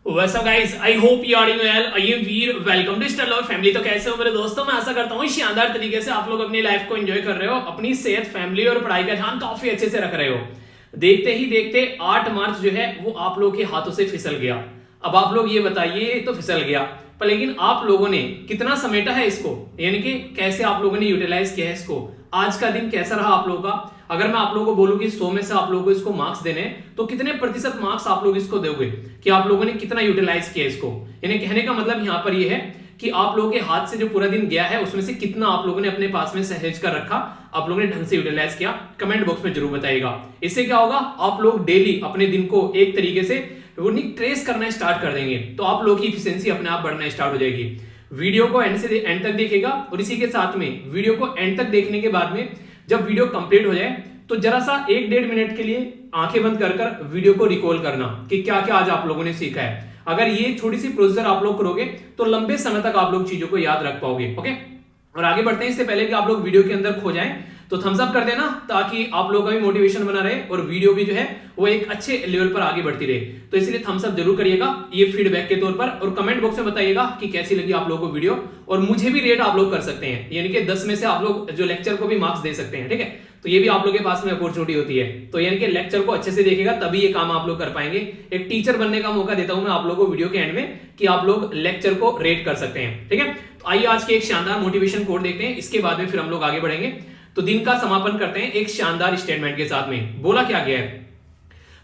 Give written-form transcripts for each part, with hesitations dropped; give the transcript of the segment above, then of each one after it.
What's up guys? I hope you are doing well. I am Veer. Welcome to Star Love Family. तो कैसे हो मेरे दोस्तों? मैं आशा करता हूँ शानदार तरीके से आप लोग अपनी लाइफ को एंजॉय कर रहे हो, अपनी सेहत, फैमिली और पढ़ाई का ध्यान काफी अच्छे से रख रहे हो। देखते ही देखते 8 मार्च जो है वो आप लोगों के हाथों से फिसल गया। अब आप लोग ये बताइए, तो फिसल गया पर लेकिन आप लोगों ने कितना समेटा है इसको, यानी कि कैसे आप लोगों ने यूटिलाइज किया है इसको। आज का दिन कैसा रहा आप लोगों का? अगर मैं आप लोगों को बोलूं कि 100 में से आप लोगों को इसको मार्क्स देने, तो कितने प्रतिशत मार्क्स आप लोग इसको दोगे कि आप लोगों ने कितना यूटिलाइज किया इसको। यानी कहने का मतलब यहां पर यह है कि आप लोगों के हाथ से जो पूरा दिन गया है उसमें से कितना आप लोगों ने अपने पास में सहेज कर रखा, आप लोगों ने ढंग से यूटिलाइज किया। कमेंट बॉक्स में जरूर बताइएगा। इससे क्या होगा, आप लोग डेली अपने दिन को एक तरीके से ट्रेस करना स्टार्ट कर देंगे, तो आप लोग की इफिशिएंसी अपने आप बढ़ना स्टार्ट हो जाएगी। वीडियो को एंड से एंड तक देखिएगा और इसी के साथ में वीडियो को एंड तक देखने के बाद में जब वीडियो कंप्लीट हो जाए तो जरा सा 1-1.5 मिनट के लिए आंखें बंद कर वीडियो को रिकॉल करना कि क्या क्या आज आप लोगों ने सीखा है। अगर ये छोटी सी प्रोसीजर आप लोग करोगे तो लंबे समय तक आप लोग चीजों को याद रख पाओगे। ओके, और आगे बढ़ते हैं। इससे पहले कि आप लोग वीडियो के अंदर खो जाएं तो थम्स अप कर देना, ताकि आप लोगों का भी मोटिवेशन बना रहे और वीडियो भी जो है वो एक अच्छे लेवल पर आगे बढ़ती रहे। तो इसलिए थम्स अप जरूर करिएगा ये फीडबैक के तौर पर, और कमेंट बॉक्स में बताइएगा कि कैसी लगी आप लोगों को वीडियो। और मुझे भी रेट आप लोग कर सकते हैं, यानी कि 10 में से आप लोग जो लेक्चर को भी मार्क्स दे सकते हैं। ठीक है, तो ये भी आप लोगों के पास में अपॉर्चुनिटी होती है। तो यानी कि लेक्चर को अच्छे से देखेगा तभी ये काम आप लोग कर पाएंगे। एक टीचर बनने का मौका देता हूं मैं आप लोगों को वीडियो के एंड में कि आप लोग लेक्चर को रेट कर सकते हैं। ठीक है, तो आइए आज के एक शानदार मोटिवेशन कोट देखते हैं, इसके बाद में फिर हम लोग आगे बढ़ेंगे। तो दिन का समापन करते हैं एक शानदार स्टेटमेंट के साथ में। बोला क्या गया है,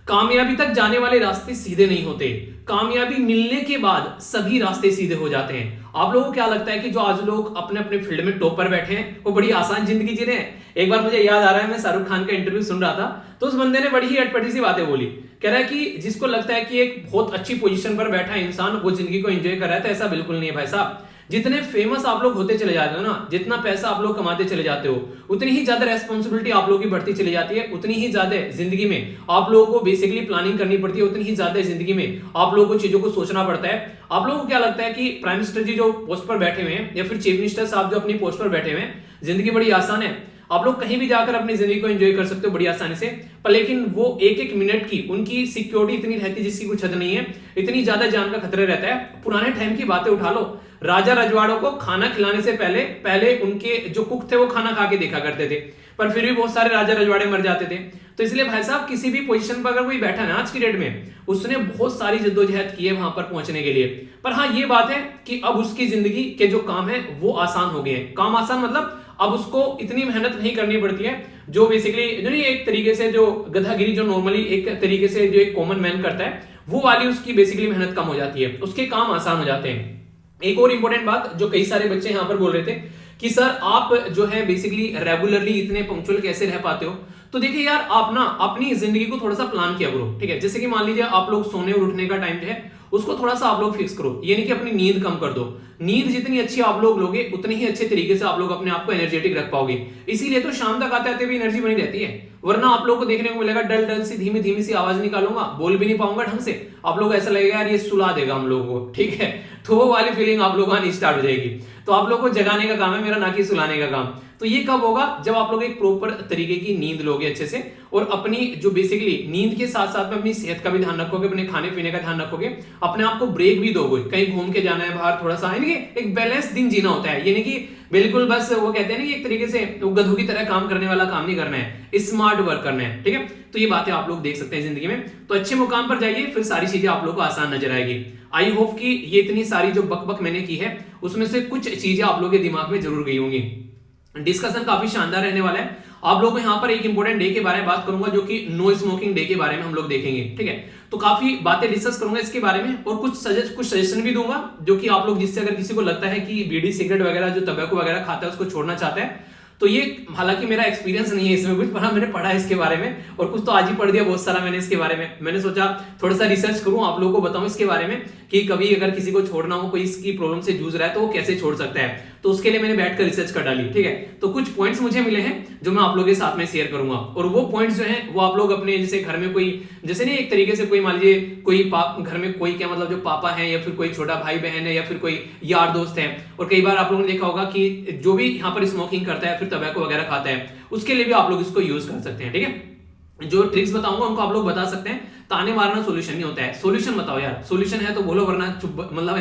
कामयाबी तक जाने वाले रास्ते सीधे नहीं होते, कामयाबी मिलने के बाद सभी रास्ते सीधे हो जाते हैं। आप लोगों को क्या लगता है कि जो आज लोग अपने अपने फील्ड में टॉप पर बैठे हैं वो बड़ी आसान जिंदगी जी रहे हैं? एक बार मुझे याद आ रहा है, मैं शाहरुख खान का इंटरव्यू सुन रहा था, तो उस बंदे ने बड़ी ही अटपटी सी बातें बोली। कह रहा है कि जिसको लगता है कि एक बहुत अच्छी पोजीशन पर बैठा इंसान वो जिंदगी को एंजॉय कर रहा है, तो ऐसा बिल्कुल नहीं है भाई साहब। जितने फेमस आप लोग होते चले जाते हो ना, जितना पैसा आप लोग कमाते चले जाते हो, उतनी ही ज्यादा रेस्पॉन्सिबिलिटी आप लोगों की बढ़ती चली जाती है, उतनी ही ज्यादा जिंदगी में आप लोगों को बेसिकली प्लानिंग करनी पड़ती है, उतनी ही ज्यादा जिंदगी में आप लोगों को चीजों को सोचना पड़ता है। आप लोगों को क्या लगता है कि प्राइम मिनिस्टर जी जो पोस्ट पर बैठे हुए हैं या फिर चीफ मिनिस्टर साहब जो अपनी पोस्ट पर बैठे हुए हैं, जिंदगी बड़ी आसान है, आप लोग कहीं भी जाकर अपनी जिंदगी को एंजॉय कर सकते हो बड़ी आसानी से। पर लेकिन वो एक मिनट की उनकी सिक्योरिटी इतनी रहती है जिसकी कुछ हद नहीं है, इतनी ज्यादा जान का खतरा रहता है। पुराने टाइम की बातें उठा लो, राजा रजवाड़ों को खाना खिलाने से पहले उनके जो कुक थे वो खाना खा के देखा करते थे, पर फिर भी बहुत सारे राजा रजवाड़े मर जाते थे। तो इसलिए भाई साहब किसी भी पोजीशन पर अगर कोई बैठा है आज की डेट में, उसने बहुत सारी जद्दोजहद की है वहां पर पहुंचने के लिए। पर हाँ, ये बात है कि अब उसकी जिंदगी के जो काम है वो आसान हो गए हैं। काम आसान मतलब अब उसको इतनी मेहनत नहीं करनी पड़ती है, जो बेसिकली एक तरीके से जो गधागिरी जो नॉर्मली एक तरीके से जो एक कॉमन मैन करता है, वो वाली उसकी बेसिकली मेहनत कम हो जाती है, उसके काम आसान हो जाते हैं। एक और इंपॉर्टेंट बात जो कई सारे बच्चे यहां पर बोल रहे थे कि सर आप जो है बेसिकली रेगुलरली इतने पंक्चुअल कैसे रह पाते हो? तो देखिए यार, आप ना अपनी जिंदगी को थोड़ा सा प्लान किया करो। ठीक है, जैसे कि मान लीजिए आप लोग सोने और उठने का टाइम जो है उसको थोड़ा सा आप लोग फिक्स करो, यानी कि अपनी नींद कम कर दो। नींद जितनी अच्छी आप लोग लोगे उतनी ही अच्छे तरीके से आप लोग अपने आप को एनर्जेटिक रख पाओगे। इसीलिए तो शाम तक आते आते भी एनर्जी बनी रहती है, वरना आप लोग को देखने को मिलेगा डल डल सी धीमी धीमी सी आवाज निकालूंगा, बोल भी नहीं पाऊंगा ढंग से, आप लोग ऐसा लगेगा यार ये सुला देगा हम लोगों को। ठीक है, तो वो वाली फीलिंग आप लोगों की स्टार्ट हो जाएगी। तो आप लोग को जगाने का काम है मेरा, ना कि सुलाने का काम। तो ये कब होगा, जब आप लोग एक प्रॉपर तरीके की नींद लोगे अच्छे से, और अपनी जो बेसिकली नींद के साथ साथ में अपनी सेहत का भी ध्यान रखोगे, अपने खाने पीने का ध्यान रखोगे, अपने आप को ब्रेक भी दोगे, कहीं घूम के जाना है बाहर थोड़ा सा, यानी कि एक बैलेंस दिन जीना होता है। यानी कि बिल्कुल बस वो कहते हैं ना कि एक तरीके से गधों की तरह काम करने वाला काम नहीं करना है, स्मार्ट वर्क करना है। ठीक है, तो ये बातें आप लोग देख सकते हैं जिंदगी में। तो अच्छे मुकाम पर जाइए, फिर सारी चीजें आप लोग को आसान नजर आएगी। आई होप कि ये इतनी सारी जो बक मैंने की है उसमें से कुछ चीजें आप लोगों के दिमाग में जरूर गई होंगी। डिस्कशन काफी शानदार रहने वाला है। आप लोगों को यहाँ पर एक इंपॉर्टेंट डे के बारे में बात करूंगा, जो कि नो स्मोकिंग डे के बारे में हम लोग देखेंगे। ठीक है, तो काफी बातें डिस्कस करूंगा इसके बारे में, और कुछ सजेशन भी दूंगा, जो कि आप लोग जिससे अगर किसी को लगता है कि बीड़ी सिगरेट वगैरह जो तंबाकू वगैरह खाता है उसको छोड़ना चाहता है, तो ये हालांकि मेरा एक्सपीरियंस नहीं है इसमें कुछ, पर मैंने पढ़ा है इसके बारे में, और कुछ तो आज ही पढ़ दिया बहुत सारा मैंने इसके बारे में। मैंने सोचा थोड़ा सा रिसर्च करूं, आप लोगों को बताऊं इसके बारे में कि कभी अगर किसी को छोड़ना हो, कोई इसकी प्रॉब्लम से जूझ रहा है, तो वो कैसे छोड़ सकता है। तो उसके लिए मैंने बैठकर रिसर्च कर डाली। ठीक है, तो कुछ पॉइंट्स मुझे मिले हैं जो मैं आप लोगों के साथ में शेयर करूंगा, और वो पॉइंट्स जो हैं वो आप लोग अपने जैसे घर में कोई, जैसे नहीं एक तरीके से कोई मान लीजिए कोई घर में कोई क्या मतलब जो पापा है, या फिर कोई छोटा भाई बहन है, या फिर कोई यार दोस्त है, और कई बार आप लोगों ने देखा होगा कि जो भी यहाँ पर स्मोकिंग करता है फिर तंबाकू वगैरह खाता है, उसके लिए भी आप लोग इसको यूज कर सकते हैं। ठीक है, जो ट्रिक्स बताऊंगा उनको आप लोग बता सकते हैं, ताने मारना सोल्यूशन नहीं होता है। सोल्यूशन बताओ यार, सोल्यूशन है तो बोलो, वरना चुप, मतलब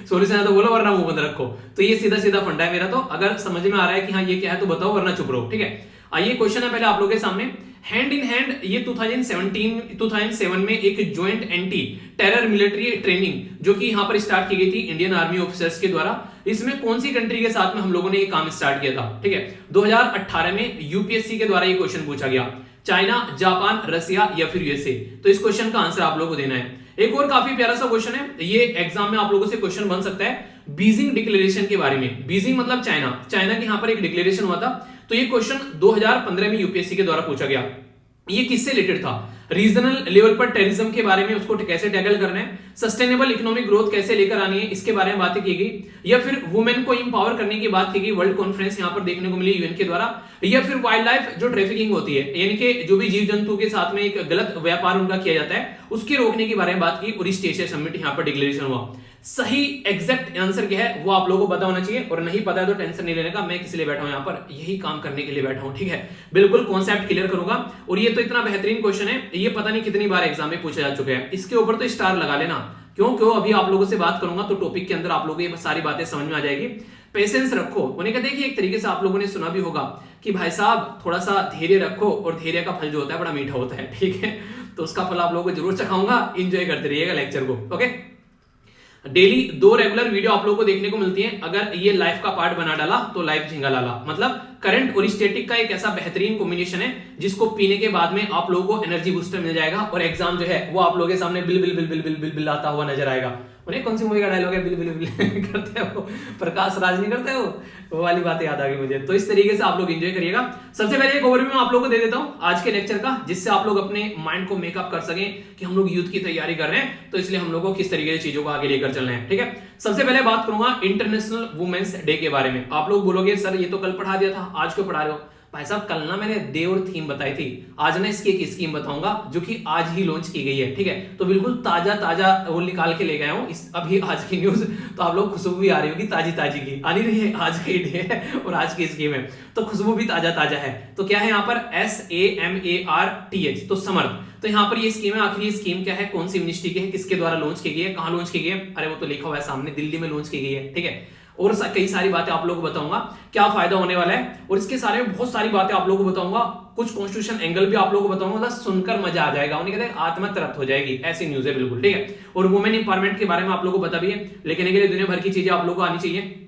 सोल्यूशन है तो बोलो वरना मुंह बंद रखो। तो ये सीधा सीधा फंडा है मेरा। तो अगर समझ में आ रहा है कि हाँ ये क्या है तो बताओ, वरना चुप रहो, ठीक है। आइए क्वेश्चन है पहले आप लोगों के सामने। हैंड इन हैंड ये 2007 में एक joint anti terror military training जो कि यहां पर स्टार्ट की गई थी इंडियन आर्मी ऑफिसर्स के द्वारा, इसमें कौन सी कंट्री के साथ में हम लोगों ने ये काम स्टार्ट किया था, ठीक है। 2018 में यूपीएससी के द्वारा ये क्वेश्चन पूछा गया, चाइना, जापान, रसिया या फिर यूएसए। तो इस क्वेश्चन का आंसर आप लोगों को देना है। एक और काफी प्यारा सा क्वेश्चन है, ये एग्जाम में आप लोगों से क्वेश्चन बन सकता है बीजिंग डिक्लेरेशन के बारे में। बीजिंग मतलब चाइना, चाइना के यहां पर एक डिक्लेरेशन हुआ था। तो ये क्वेश्चन 2015 में यूपीएससी के द्वारा पूछा गया। ये किससे रिलेटेड था? रीजनल लेवल पर टेररिज्म के बारे में, उसको कैसे टैकल करना है, सस्टेनेबल इकोनॉमिक ग्रोथ कैसे लेकर आनी है, इसके बारे में बातें की गई, या फिर वुमेन को इंपावर करने की बात की गई, वर्ल्ड कॉन्फ्रेंस यहां पर देखने को मिली यूएन के द्वारा, या फिर वाइल्ड लाइफ जो ट्रैफिकिंग होती है, यानी कि जो भी जीव जंतु के साथ में एक गलत व्यापार उनका किया जाता है, उसके रोकने के बारे में बात की, और ईस्ट एशिया समिट यहां पर डिक्लेरेशन हुआ। सही एग्जैक्ट आंसर क्या है वो आप लोगों को पता होना चाहिए, और नहीं पता है तो टेंशन नहीं लेने का, मैं किस लिए बैठा हूं यहां पर, यही काम करने के लिए बैठा हूं, ठीक है। बिल्कुल कॉन्सेप्ट क्लियर करूंगा। और ये तो इतना बेहतरीन क्वेश्चन है, ये पता नहीं कितनी बार एग्जाम में पूछा जा चुका है, इसके ऊपर तो स्टार लगा लेना। क्यों अभी आप लोगों से बात करूंगा तो टॉपिक के अंदर आप लोगों को ये सारी बातें समझ में आ जाएगी। पेशेंस रखो, उन्हें कहते हैं कि एक तरीके से आप लोगों ने सुना भी होगा कि भाई साहब थोड़ा सा धैर्य रखो, और धैर्य का फल जो होता है बड़ा मीठा होता है, ठीक है। तो उसका फल आप लोगों को जरूर चखाऊंगा, एंजॉय करते रहिएगा लेक्चर को, ओके। डेली 2 रेगुलर वीडियो आप लोगों को देखने को मिलती है। अगर ये लाइफ का पार्ट बना डाला तो लाइफ झिंगा लाला, मतलब करंट और स्टैटिक का एक ऐसा बेहतरीन कॉम्बिनेशन है जिसको पीने के बाद में आप लोगों को एनर्जी बूस्टर मिल जाएगा, और एग्जाम जो है वो आप लोगों के सामने bill bill bill bill bill bill bill आता हुआ नजर आएगा। उन्हें कौन सी मूवी का डायलॉग है, बिल बिल बिल करते हो, प्रकाश राज नहीं करते हो, वो वाली बातें याद आ गई मुझे। तो इस तरीके से आप लोग एंजॉय करिएगा। सबसे पहले एक ओवरव्यू मैं आप लोगों को दे देता हूं आज के लेक्चर का, जिससे आप लोग अपने माइंड को मेकअप कर सकें कि हम लोग यूथ की तैयारी कर रहे हैं, तो इसलिए हम लोग को किस तरीके से चीजों को आगे लेकर चलना है, ठीक है। सबसे पहले बात करूंगा इंटरनेशनल वुमेन्स डे के बारे में। आप लोग बोलोगे सर ये तो कल पढ़ा दिया था, आज क्यों पढ़ा रहे हो? भाई साहब कल ना मैंने डे और थीम बताई थी, आज ना इसकी एक स्कीम बताऊंगा जो कि आज ही लॉन्च की गई है, ठीक है। तो बिल्कुल ताजा वो निकाल के ले गया हूं इस अभी आज की न्यूज। तो आप लोग खुशबू भी आ रही होगी ताजी की, आ नहीं रही है, आज की डे है और आज की स्कीम है, तो खुशबू भी ताजा है। तो क्या है यहाँ पर SAMARTH, तो समर्थ। तो यहाँ पर ये स्कीम है, आखिर ये स्कीम क्या है, कौन सी मिनिस्ट्री की है, किसके द्वारा लॉन्च की गई है, कहां लॉन्च की गई है? अरे वो तो लिखा हुआ है सामने, दिल्ली में लॉन्च की गई है, ठीक है। और कई सारी बातें आप लोगों को बताऊंगा, क्या फायदा होने वाला है, और इसके सारे में बहुत सारी बातें आप लोगों को बताऊंगा, कुछ कॉन्स्टिट्यूशन एंगल भी आप लोगों को बताऊंगा, मतलब सुनकर मजा आ जाएगा, उन्हें कहते हैं आत्मा तृप्त हो जाएगी, ऐसी न्यूज है बिल्कुल, ठीक है। और वुमेन इंपावरमेंट के बारे में आप लोगों को पता भी है, लिखने के लिए दुनिया भर की चीजें आप लोगों को आनी चाहिए,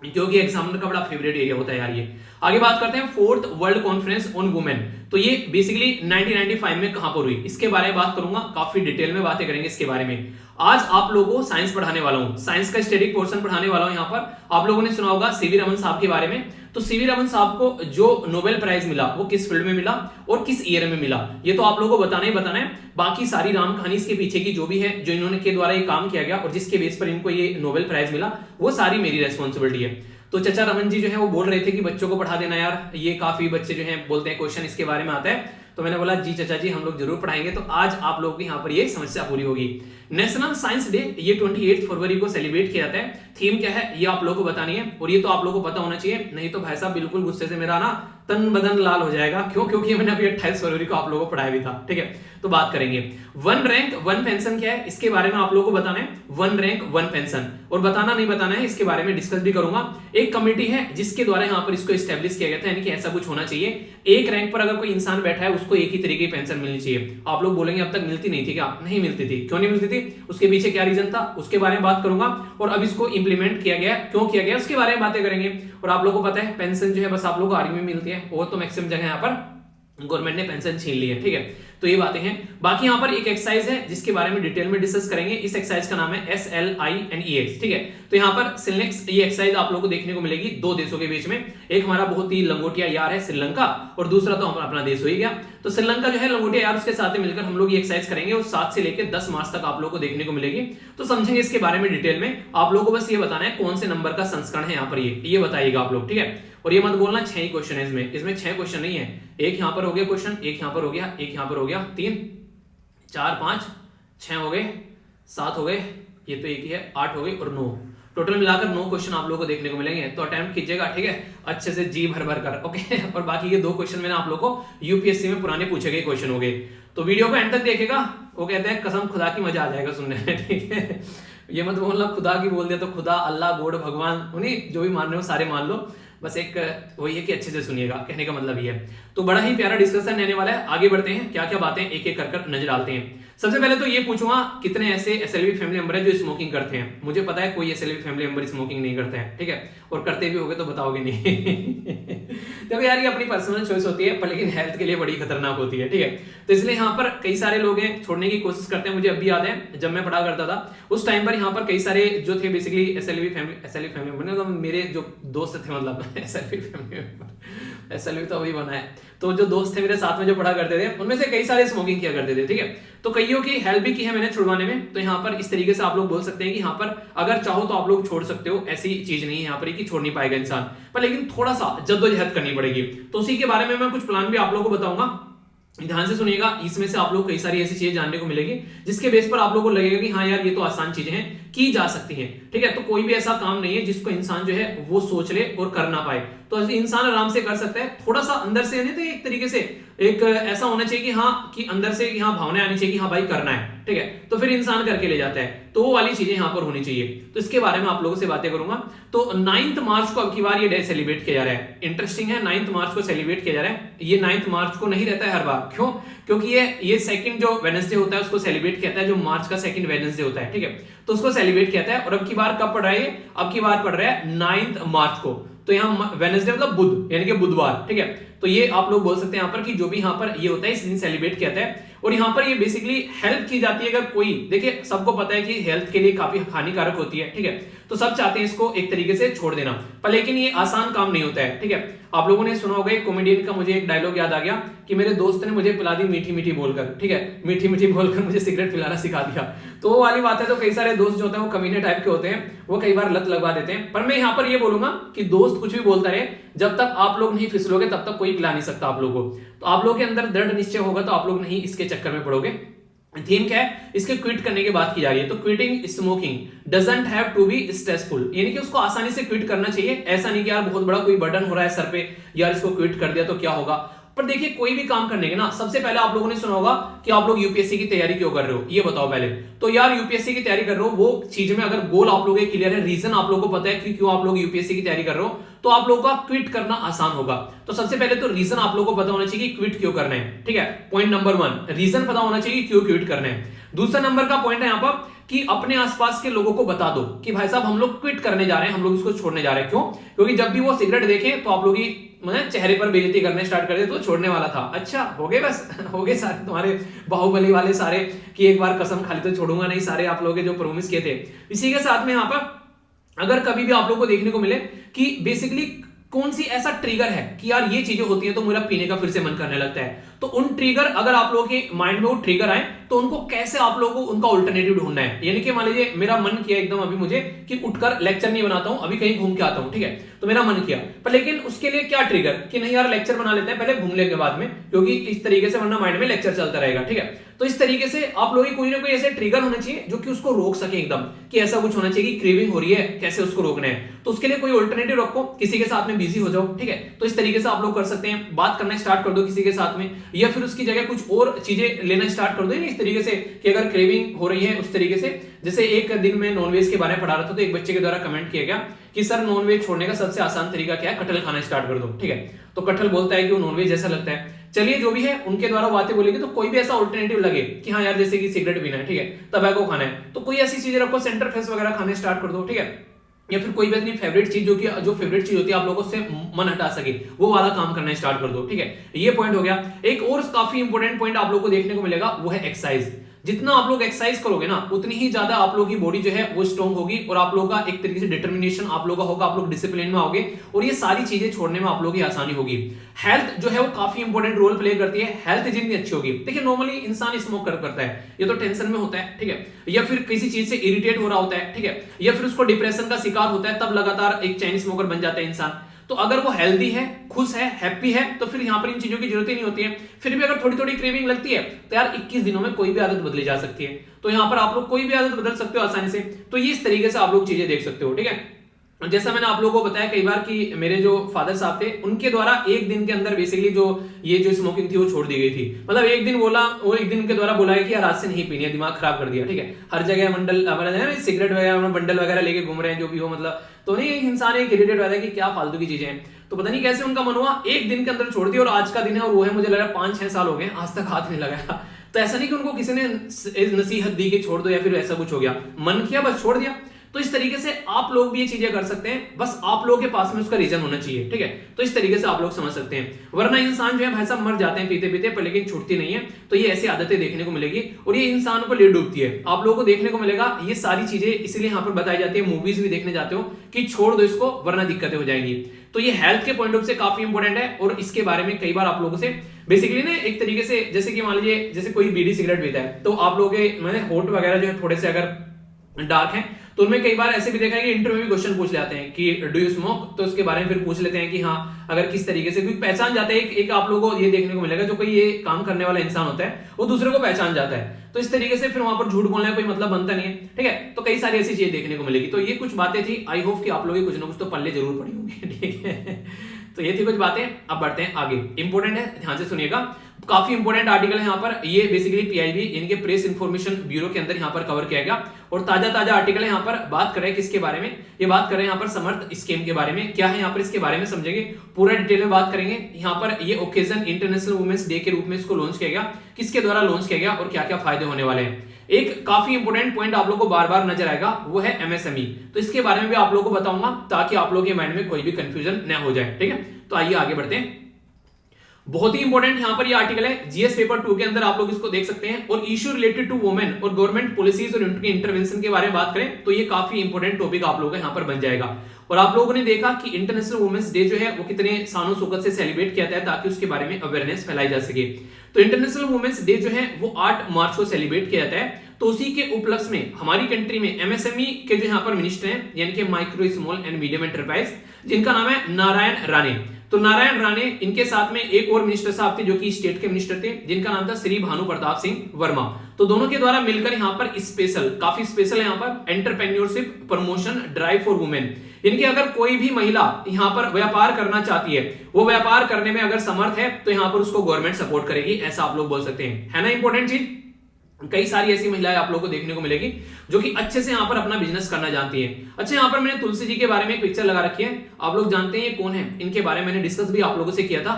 क्योंकि एग्जामिनर का बड़ा फेवरेट एरिया होता है यार ये। आगे बात करते हैं 4th world conference on women. तो ये बेसिकली 1995 में कहां पर हुई, इसके बारे में बात करूंगा, काफी डिटेल में बातें करेंगे इसके बारे में। आज आप लोगों को साइंस पढ़ाने वाला हूं, साइंस का स्टैटिक पोर्शन पढ़ाने वाला हूं। यहां पर आप लोगों ने सुना होगा सीवी रमन साहब के बारे में। तो सीवी रमन साहब को जो नोबेल प्राइज मिला वो किस फील्ड में मिला और किस ईयर में मिला, ये तो आप लोगों को बताना ही बताना है। बाकी सारी राम कहानी इसके पीछे की जो भी है, जो इन्होंने के द्वारा ये काम किया गया और जिसके बेस पर इनको ये नोबेल प्राइज मिला, वो सारी मेरी रेस्पॉन्सिबिलिटी है। तो चचा रमन जी जो है वो बोल रहे थे कि बच्चों को पढ़ा देना यार, ये काफी बच्चे जो हैं बोलते हैं क्वेश्चन इसके बारे में आता है। तो मैंने बोला जी चचा जी हम लोग जरूर पढ़ाएंगे। तो आज आप लोगों की यहाँ पर ये समस्या पूरी होगी। नेशनल साइंस डे ये 28 फरवरी को सेलिब्रेट किया जाता है। थीम क्या है ये आप लोगों को बतानी है, और ये तो आप लोगों को पता होना चाहिए, नहीं तो भाई साहब बिल्कुल गुस्से से मेरा ना तन बदन लाल हो जाएगा। क्योंकि मैंने अभी 28 फरवरी को आप लोगों को पढ़ाया भी था, ठीक है। तो बात करेंगे 1 रैंक 1 पेंशन क्या है, इसके बारे में आप लोगों को बताना है। 1 रैंक 1 पेंशन, और बताना नहीं बताना है इसके बारे में डिस्कस भी करूंगा। एक कमेटी है जिसके द्वारा यहाँ पर इसको एस्टेब्लिश किया गया था, यानी कि ऐसा कुछ होना चाहिए, एक रैंक पर अगर कोई इंसान बैठा है उसको एक ही तरीके की पेंशन मिलनी चाहिए। आप लोग बोलेंगे अब तक मिलती नहीं थी क्या? नहीं मिलती थी। क्यों नहीं मिलती थी, उसके पीछे क्या रीजन था, उसके बारे में बात करूंगा। और अब इसको इंप्लीमेंट किया गया, क्यों किया गया, उसके बारे में बातें करेंगे। और आप लोगों को पता है पेंशन जो है बस आप लोगों को आर्मी में मिलती है, और तो मैक्सिमम जगह यहाँ पर गवर्नमेंट ने पेंशन छीन ली है, ठीक है। तो ये बातें हैं। बाकी यहाँ पर एक एक्सरसाइज है जिसके बारे में डिटेल में डिस्कस करेंगे। इस एक्सरसाइज का नाम है SLINEX, ठीक है। तो यहाँ पर सिलेक्स ये एक्सरसाइज आप लोगों को देखने को मिलेगी 2 देशों के बीच में। एक हमारा बहुत ही लंगोटिया यार है श्रीलंका, और दूसरा तो हमारा अपना देश हो ही गया। तो श्रीलंका जो है लंगोटिया यार, उसके साथ मिलकर हम लोग ये एक्सरसाइज करेंगे, और 7 से लेकर 10 मार्च तक आप लोगों को देखने को मिलेगी। तो समझेंगे इसके बारे में डिटेल में। आप लोगों को बस ये बताना है कौन से नंबर का संस्करण है यहाँ पर, ये बताइएगा आप लोग, ठीक है। और ये मत बोलना 6 ही क्वेश्चन है इसमें 6 क्वेश्चन नहीं है। एक यहाँ पर हो गया क्वेश्चन, एक यहाँ पर हो गया, एक यहाँ पर हो गया, 3 4 5 6 हो गए, 7 हो गए, ये तो एक ही है, 8 हो गए और 9, टोटल मिलाकर 9 क्वेश्चन आप लोगों को देखने को मिलेंगे। तो अटेम्प्ट कीजिएगा, ठीक है, अच्छे से जी भर भर कर, ओके। और बाकी ये 2 क्वेश्चन मैंने आप लोगों को यूपीएससी में पुराने पूछे गए क्वेश्चन हो गए। तो वीडियो को एंड तक देखेगा, वो कहते हैं कसम खुदा की मजा आ जाएगा सुनने में, ठीक है। ये मत बोलना खुदा की बोल दिया तो खुदा, अल्लाह, गॉड, भगवान, उन्हीं जो भी मान रहे हो सारे मान लो, बस एक वही है कि अच्छे से सुनिएगा, कहने का मतलब ये है। तो बड़ा ही प्यारा डिस्कशन रहने वाला है, आगे बढ़ते हैं, क्या क्या बातें एक एक कर नजर डालते हैं। सबसे पहले तो ये पूछूंगा कितने ऐसे एसएलवी फैमिली मेंबर है जो स्मोकिंग करते हैं। मुझे पता है कोई एसएलवी फैमिली मेंबर स्मोकिंग नहीं करते हैं, ठीक है, और करते भी होगे तो बताओगे नहीं। देखो यार ये अपनी पर्सनल चॉइस होती है, पर लेकिन हेल्थ के लिए बड़ी खतरनाक होती है, ठीक है। तो इसलिए यहाँ पर कई सारे लोग हैं छोड़ने की कोशिश करते हैं। मुझे अब भी याद है जब मैं पढ़ा करता था उस टाइम पर यहाँ पर कई सारे जो थे बेसिकली एसएलवी फैमिली मेंबर, मेरे जो दोस्त थे, मतलब एसएलवी फैमिली मेंबर, एसएलवी तो अभी बना है, तो जो दोस्त थे मेरे साथ में जो पढ़ा करते थे उनमें से कई सारे स्मोकिंग किया करते थे, ठीक है। तो कईयों की हेल्प भी की है मैंने छुड़वाने में। तो यहाँ पर इस तरीके से आप लोग बोल सकते हैं कि यहाँ पर अगर चाहो तो आप लोग छोड़ सकते हो, ऐसी चीज नहीं है यहाँ पर कि छोड़ नहीं पाएगा इंसान, पर लेकिन थोड़ा सा जद्दोजहद करनी पड़ेगी। तो उसी के बारे में मैं कुछ प्लान भी आप लोगों को बताऊंगा, ध्यान से सुनिएगा। इसमें से आप लोग कई सारी ऐसी चीजें जानने को मिलेगी जिसके बेस पर आप लोगों को लगेगा कि हाँ यार ये तो आसान चीजें हैं, की जा सकती हैं, ठीक है। तो कोई भी ऐसा काम नहीं है जिसको इंसान जो है वो सोच ले और कर ना पाए, तो इंसान आराम से कर सकता है। थोड़ा सा अंदर से नहीं तो एक तरीके से एक ऐसा होना चाहिए कि हाँ, कि अंदर से कि हाँ भावना आनी चाहिए कि हाँ भाई करना है, ठीक है, तो फिर इंसान करके ले जाता है। तो वो वाली चीजें यहाँ पर होनी चाहिए। तो इसके बारे में आप लोगों से बातें करूंगा। तो 9 मार्च को अब की बार ये डे सेलिब्रेट किया जा रहा है। इंटरेस्टिंग है, 9 मार्च को सेलिब्रेट किया जा रहा है। ये 9 मार्च को नहीं रहता है हर बार, क्यों? क्योंकि ये सेकंड जो वेडनेसडे होता है उसको सेलिब्रेट किया जाता है, जो मार्च का सेकंड वेडनेसडे होता है, ठीक है, तो उसको सेलिब्रेट किया जाता है। और अब की बार कब पड़ रहा है? अब की बार पड़ रहा है 9 मार्च को। तो यहाँ वेडनेसडे मतलब बुध, यानी कि बुधवार, ठीक है। तो ये आप लोग बोल सकते हैं यहाँ पर कि जो भी यहाँ पर ये होता है इस दिन सेलिब्रेट किया जाता है। और यहाँ पर ये बेसिकली हेल्प की जाती है। अगर कोई, देखिए सबको पता है कि हेल्थ के लिए काफी हानिकारक होती है, ठीक है, तो सब चाहते हैं इसको एक तरीके से छोड़ देना, पर लेकिन ये आसान काम नहीं होता है, ठीक है। आप लोगों ने सुना होगा एक कॉमेडियन का, मुझे एक डायलॉग याद आ गया कि मेरे दोस्त ने मुझे पिला दी मीठी मीठी बोलकर, ठीक है, मीठी मीठी बोलकर मुझे सिगरेट पिलाना सिखा दिया। तो वो वाली बात है। तो कई सारे दोस्त जो होते हैं वो कमीने टाइप के होते हैं, वो कई बार लत लगवा देते हैं। पर मैं यहाँ पर ये बोलूंगा कि दोस्त कुछ भी बोलता रहे, जब तक आप लोग नहीं फिसलोगे तब तक कोई पिला नहीं सकता आप लोगों को। तो आप लोगों के अंदर दृढ़ निश्चय होगा तो आप लोग नहीं इसके चक्कर में पड़ोगे। थीम क्या है? इसके क्विट करने की बात की जा रही है। तो quitting smoking doesn't have to be stressful, यानी कि उसको आसानी से क्विट करना चाहिए। ऐसा नहीं कि यार बहुत बड़ा कोई बर्डन हो रहा है सर पे, यार इसको क्विट कर दिया तो क्या होगा। पर देखिए कोई भी काम करने के ना, सबसे पहले आप लोगों ने सुना होगा कि आप लोग यूपीएससी की तैयारी क्यों कर रहे हो, ये बताओ पहले। तो यार यूपीएससी की तैयारी कर रहे हो, वो चीज में अगर गोल आप लोगों के क्लियर है, रीजन आप लोगों को पता है कि क्यों आप लोग यूपीएससी की तैयारी कर रहे हो, तो आप लोगों का क्विट करना आसान होगा। तो सबसे पहले तो रीजन आप लोगों को पता होना चाहिए कि क्विट क्यों करना है, ठीक है। पॉइंट नंबर 1, रीजन पता होना चाहिए क्यों क्विट करना है। दूसरा नंबर का पॉइंट है यहाँ पर कि अपने आसपास के लोगों को बता दो कि भाई साहब हम लोग क्विट करने जा रहे हैं, हम लोग इसको छोड़ने जा रहे हैं। क्यों? क्योंकि जब भी वो सिगरेट देखें तो आप लोग ही चेहरे पर बेइज्जती करने स्टार्ट कर दे, तो छोड़ने वाला था, अच्छा हो गए, बस हो गए सारे तुम्हारे बाहुबली वाले सारे कि एक बार कसम खाली तो छोड़ूंगा नहीं, सारे आप लोग जो प्रोमिस किए थे। इसी के साथ में यहाँ पर अगर कभी भी आप लोग को देखने को मिले कि बेसिकली कौन सी ऐसा ट्रिगर है कि यार ये चीजें होती हैं तो मेरा पीने का फिर से मन करने लगता है, तो उन ट्रिगर अगर आप लोगों के माइंड में वो ट्रिगर आए तो उनको कैसे आप लोगों को उनका अल्टरनेटिव ढूंढना है। यानी कि मान लीजिए मेरा मन किया एकदम अभी मुझे कि उठकर लेक्चर नहीं बनाता हूं, अभी कहीं घूम के आता हूं, ठीक है, तो मेरा मन किया, पर लेकिन उसके लिए क्या ट्रिगर कि नहीं यार लेक्चर बना लेते हैं पहले, घूम लेंगे बाद में, क्योंकि इस तरीके से वरना माइंड में लेक्चर चलता रहेगा, ठीक है। तो इस तरीके से आप लोगों की कोई ना कोई ऐसे ट्रिगर होना चाहिए जो कि उसको रोक सके एकदम, कि ऐसा कुछ होना चाहिए कि क्रेविंग हो रही है, कैसे उसको रोकना है। तो उसके लिए कोई अल्टरनेटिव रखो, किसी के साथ में बिजी हो जाओ, ठीक है। तो इस तरीके से आप लोग कर सकते हैं, बात करना स्टार्ट कर दो किसी के साथ में, या फिर उसकी जगह कुछ और चीजें लेना स्टार्ट कर दो इस तरीके से कि अगर क्रेविंग हो रही है उस तरीके से। जैसे एक दिन में नॉनवेज के बारे में पढ़ा रहा था तो एक बच्चे के द्वारा कमेंट किया गया कि सर नॉनवेज छोड़ने का सबसे आसान तरीका क्या है? कटहल खाना स्टार्ट कर दो, ठीक है। तो कटहल बोलता है कि वो नॉनवेज जैसा लगता है। चलिए जो भी है उनके द्वारा बातें बोलेंगे, तो कोई भी ऐसा अल्टरनेटिव लगे कि हाँ यार जैसे कि सिगरेट पीना है, ठीक है, तंबाकू खाना है, तो कोई ऐसी चीजें रखो, सेंटर फ्रेश वगैरह खाने स्टार्ट कर दो, ठीक है। या फिर कोई भी अपनी फेवरेट चीज जो फेवरेट चीज होती है आप लोगों से मन हटा सके, वो वाला काम करना स्टार्ट कर दो, ठीक है। ये पॉइंट हो गया। एक और काफी इंपॉर्टेंट पॉइंट आप लोगों को देखने को मिलेगा, वो है एक्सरसाइज। जितना आप लोग एक्सरसाइज करोगे ना उतनी ही ज्यादा आप लोगों की बॉडी जो है वो स्ट्रॉन्ग होगी, और आप लोगों का एक तरीके से डिटर्मिनेशन आप लोगों का होगा, आप लोग डिसिप्लिन में आओगे, और ये सारी चीजें छोड़ने में आप लोगों की आसानी होगी। हेल्थ जो है वो काफी इंपॉर्टेंट रोल प्ले करती है। हेल्थ जितनी अच्छी होगी, देखिए नॉर्मली इंसान स्मोक करता है, ये तो टेंशन में होता है, ठीक है, या फिर किसी चीज से इरिटेट हो रहा होता है, ठीक है, या फिर उसको डिप्रेशन का शिकार होता है, तब लगातार एक चैन स्मोकर बन जाता है इंसान। तो अगर वो हेल्दी है, खुश है, हैप्पी है, तो फिर यहां पर इन चीजों की जरूरत ही नहीं होती है। फिर भी अगर थोड़ी थोड़ी क्रेविंग लगती है तो यार 21 दिनों में कोई भी आदत बदली जा सकती है। तो यहां पर आप लोग कोई भी आदत बदल सकते हो आसानी से। तो ये इस तरीके से आप लोग चीजें देख सकते हो, ठीक है। जैसा मैंने आप लोगों को बताया कई बार कि मेरे जो फादर साहब थे उनके द्वारा एक दिन के अंदर बेसिकली जो ये जो स्मोकिंग थी वो छोड़ दी गई थी। मतलब एक दिन बोला, वो एक दिन उनके द्वारा बोला गया कि यार आज से नहीं पीनी है, दिमाग खराब कर दिया, ठीक है। हर जगह मंडल हमारा सिगरेट वगैरह बंडल वगैरह लेके घूम रहे हैं जो भी हो, मतलब तो नहीं, एक इंसान एक इरिटेट रहता है कि क्या फालतू की चीजें हैं। तो पता नहीं कैसे उनका मन हुआ, एक दिन के अंदर छोड़ दिया और आज का दिन है और वो है मुझे लग रहा है 5-6 साल हो गए आज तक हाथ नहीं लगाया। तो ऐसा नहीं कि उनको किसी ने नसीहत दी कि छोड़ दो या फिर ऐसा कुछ हो गया, मन किया बस छोड़ दिया। तो इस तरीके से आप लोग भी ये चीजें कर सकते हैं, बस आप लोगों के पास में उसका रीजन होना चाहिए, ठीक है। तो इस तरीके से आप लोग समझ सकते हैं, वरना इंसान जो है भाई साहब मर जाते हैं पीते पीते पर लेकिन छूटती नहीं है। तो ये ऐसी आदतें देखने को मिलेगी और ये इंसान को ले डूबती है। आप लोगों को देखने को मिलेगा ये सारी चीजें इसलिए यहाँ पर बताई जाती है, मूवीज भी देखने जाते हो कि छोड़ दो इसको वरना दिक्कतें हो जाएंगी। तो ये हेल्थ के पॉइंट ऑफ से काफी इंपॉर्टेंट है और इसके बारे में कई बार आप लोगों से बेसिकली ना एक तरीके से, जैसे कि मान लीजिए जैसे कोई बीड़ी सिगरेट पीता है तो आप लोगों के मैंने होठ वगैरह जो है थोड़े से अगर डार्क है तो उनमें कई बार ऐसे भी देखा है कि इंटरव्यू में क्वेश्चन पूछ लेते हैं कि डू यू स्मोक, तो उसके बारे में फिर पूछ लेते हैं कि हाँ अगर किस तरीके से, क्योंकि पहचान जाता है एक आप लोगों को ये देखने को मिलेगा जो कोई ये काम करने वाला इंसान होता है वो दूसरे को पहचान जाता है। तो इस तरीके से फिर वहां पर झूठ बोलने का कोई मतलब बनता नहीं है, ठीक है। तो कई सारी ऐसी चीजें देखने को मिलेगी। तो ये कुछ बातें थी, आई होप कि आप लोगों की कुछ ना कुछ तो पल्ले जरूर पड़ी होंगी, ठीक है। तो ये थी कुछ बातें। अब बढ़ते हैं आगे, इंपॉर्टेंट है, ध्यान से सुनिएगा, काफी इंपॉर्टेंट आर्टिकल है यहाँ पर। ये बेसिकली पीआईबी इनके प्रेस इंफॉर्मेशन ब्यूरो के अंदर यहाँ पर कवर किया गया और ताजा आर्टिकल है। यहाँ पर बात कर रहे हैं किसके बारे में, ये बात कर रहे हैं यहाँ पर समर्थ स्कीम के बारे में। क्या है यहाँ पर इसके बारे में समझेंगे, पूरा डिटेल में बात करेंगे। यहाँ पर ये ओकेजन इंटरनेशनल वुमेन्स डे के रूप में इसको लॉन्च किया गया, किसके द्वारा लॉन्च किया गया और क्या क्या फायदे होने वाले हैं। एक काफी इंपॉर्टेंट पॉइंट आप लोगों को बार बार नजर आएगा वो है एमएसएमई। तो इसके बारे में भी आप लोगों को बताऊंगा ताकि आप लोगों के माइंड में कोई भी कंफ्यूजन न हो जाए, ठीक है। तो आइए आगे बढ़ते हैं। बहुत ही इंपॉर्टेंट यहां पर ये आर्टिकल है, जीएस पेपर 2 के अंदर आप लोग इसको देख सकते हैं। और इशू रिलेटेड टू वुमेन और गवर्नमेंट पॉलिसीज और उनकी इंटरवेंशन के बारे में बात करें तो ये काफी इंपॉर्टेंट टॉपिक आप लोगों का यहां पर बन जाएगा। और आप लोगों ने देखा कि इंटरनेशनल वुमेन्स डे जो है वो कितने सानों शौकत से सेलिब्रेट किया जाता है ताकि उसके बारे में अवेयरनेस फैलाई जा सके। तो इंटरनेशनल वुमेन्स डे जो है वो 8 मार्च को सेलिब्रेट किया जाता है। तो उसी के उपलक्ष्य में हमारी कंट्री में एमएसएमई के जो यहाँ पर मिनिस्टर हैं यानी कि micro small and medium enterprise, जिनका नाम है नारायण राणे। तो नारायण राणे, इनके साथ में एक और मिनिस्टर साहब थे जो कि स्टेट के मिनिस्टर थे, जिनका नाम था श्री भानु प्रताप सिंह वर्मा। तो दोनों के द्वारा मिलकर यहाँ पर स्पेशल, काफी स्पेशल है यहाँ पर, entrepreneurship promotion drive for women. इनकी अगर कोई भी महिला यहाँ पर व्यापार करना चाहती है, वो व्यापार करने में अगर समर्थ है तो यहाँ पर उसको गवर्नमेंट सपोर्ट करेगी, ऐसा आप लोग बोल सकते हैं, है ना इंपॉर्टेंट चीज। कई सारी ऐसी महिलाएं आप लोगों को देखने को मिलेगी जो कि अच्छे से यहाँ पर अपना बिजनेस करना जानती हैं। अच्छा, यहाँ पर मैंने तुलसी जी के बारे में एक पिक्चर लगा रखी है, आप लोग जानते हैं ये कौन है, इनके बारे में मैंने डिस्कस भी आप लोगों से किया था।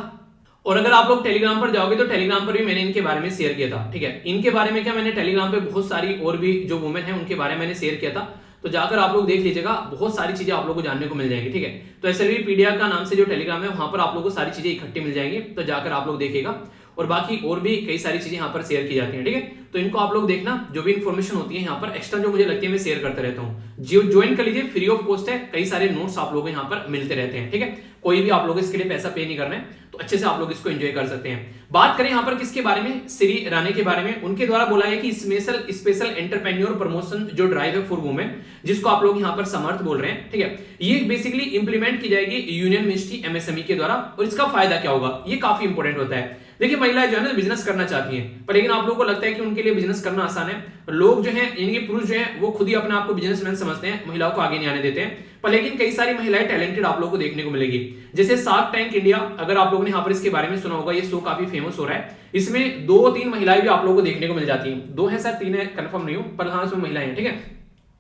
और अगर आप लोग टेलीग्राम पर जाओगे तो टेलीग्राम पर भी मैंने इनके बारे में शेयर किया था, ठीक है। इनके बारे में क्या, मैंने टेलीग्राम पे बहुत सारी और भी जो वुमेन है उनके बारे में मैंने शेयर किया था, तो जाकर आप लोग देख लीजिएगा, बहुत सारी चीजें आप लोगों को जानने को मिल जाएंगी, ठीक है। तो एसएलवी पीडिया का नाम से जो टेलीग्राम है वहां पर आप लोगों को सारी चीजें इकट्ठी मिल जाएंगी, तो जाकर आप लोग देखिएगा। और बाकी और भी कई सारी चीजें यहाँ पर शेयर की जाती हैं, ठीक है। तो इनको आप लोग देखना, जो भी इंफॉर्मेशन होती है यहाँ पर एक्स्ट्रा जो मुझे लगती है मैं शेयर करते रहता हूँ, ज्वाइन कर लीजिए, फ्री ऑफ कॉस्ट है, कई सारे नोट्स आप लोगों को यहाँ पर मिलते रहते हैं, ठीक है। कोई भी आप लोग इसके लिए पैसा पे नहीं करना है, तो अच्छे से आप लोग इसको एंजॉय कर सकते हैं। बात करें यहाँ पर किसके बारे में, श्री राणे के बारे में। उनके द्वारा बोला है कि स्पेशल एंटरप्रेन्योर प्रमोशन जो ड्राइव है फॉर वुमेन, जिसको आप लोग यहाँ पर समर्थ बोल रहे हैं, ठीक है, ये बेसिकली इंप्लीमेंट की जाएगी यूनियन मिनिस्ट्री एमएसएमई के द्वारा। और इसका फायदा क्या होगा, ये काफी इंपॉर्टेंट होता है। देखिए, महिलाएं जो है ना बिजनेस करना चाहती हैं, पर लेकिन आप लोगों को लगता है कि उनके लिए बिजनेस करना आसान है। लोग जो हैं, इनके पुरुष जो हैं, वो खुद ही अपने आप को बिजनेसमैन समझते हैं, महिलाओं को आगे नहीं आने देते हैं। पर लेकिन कई सारी महिलाएं टैलेंटेड आप लोगों को देखने को मिलेगी, जैसे शार्क टैंक इंडिया, अगर आप लोगों ने यहाँ पर इसके बारे में सुना होगा, ये शो काफी फेमस हो रहा है। इसमें 2-3 महिलाएं भी आप लोगों को देखने को मिल जाती हैं, 2 है शायद 3 है, कंफर्म नहीं हूं, पर हाँ इसमें महिलाएं हैं, ठीक है,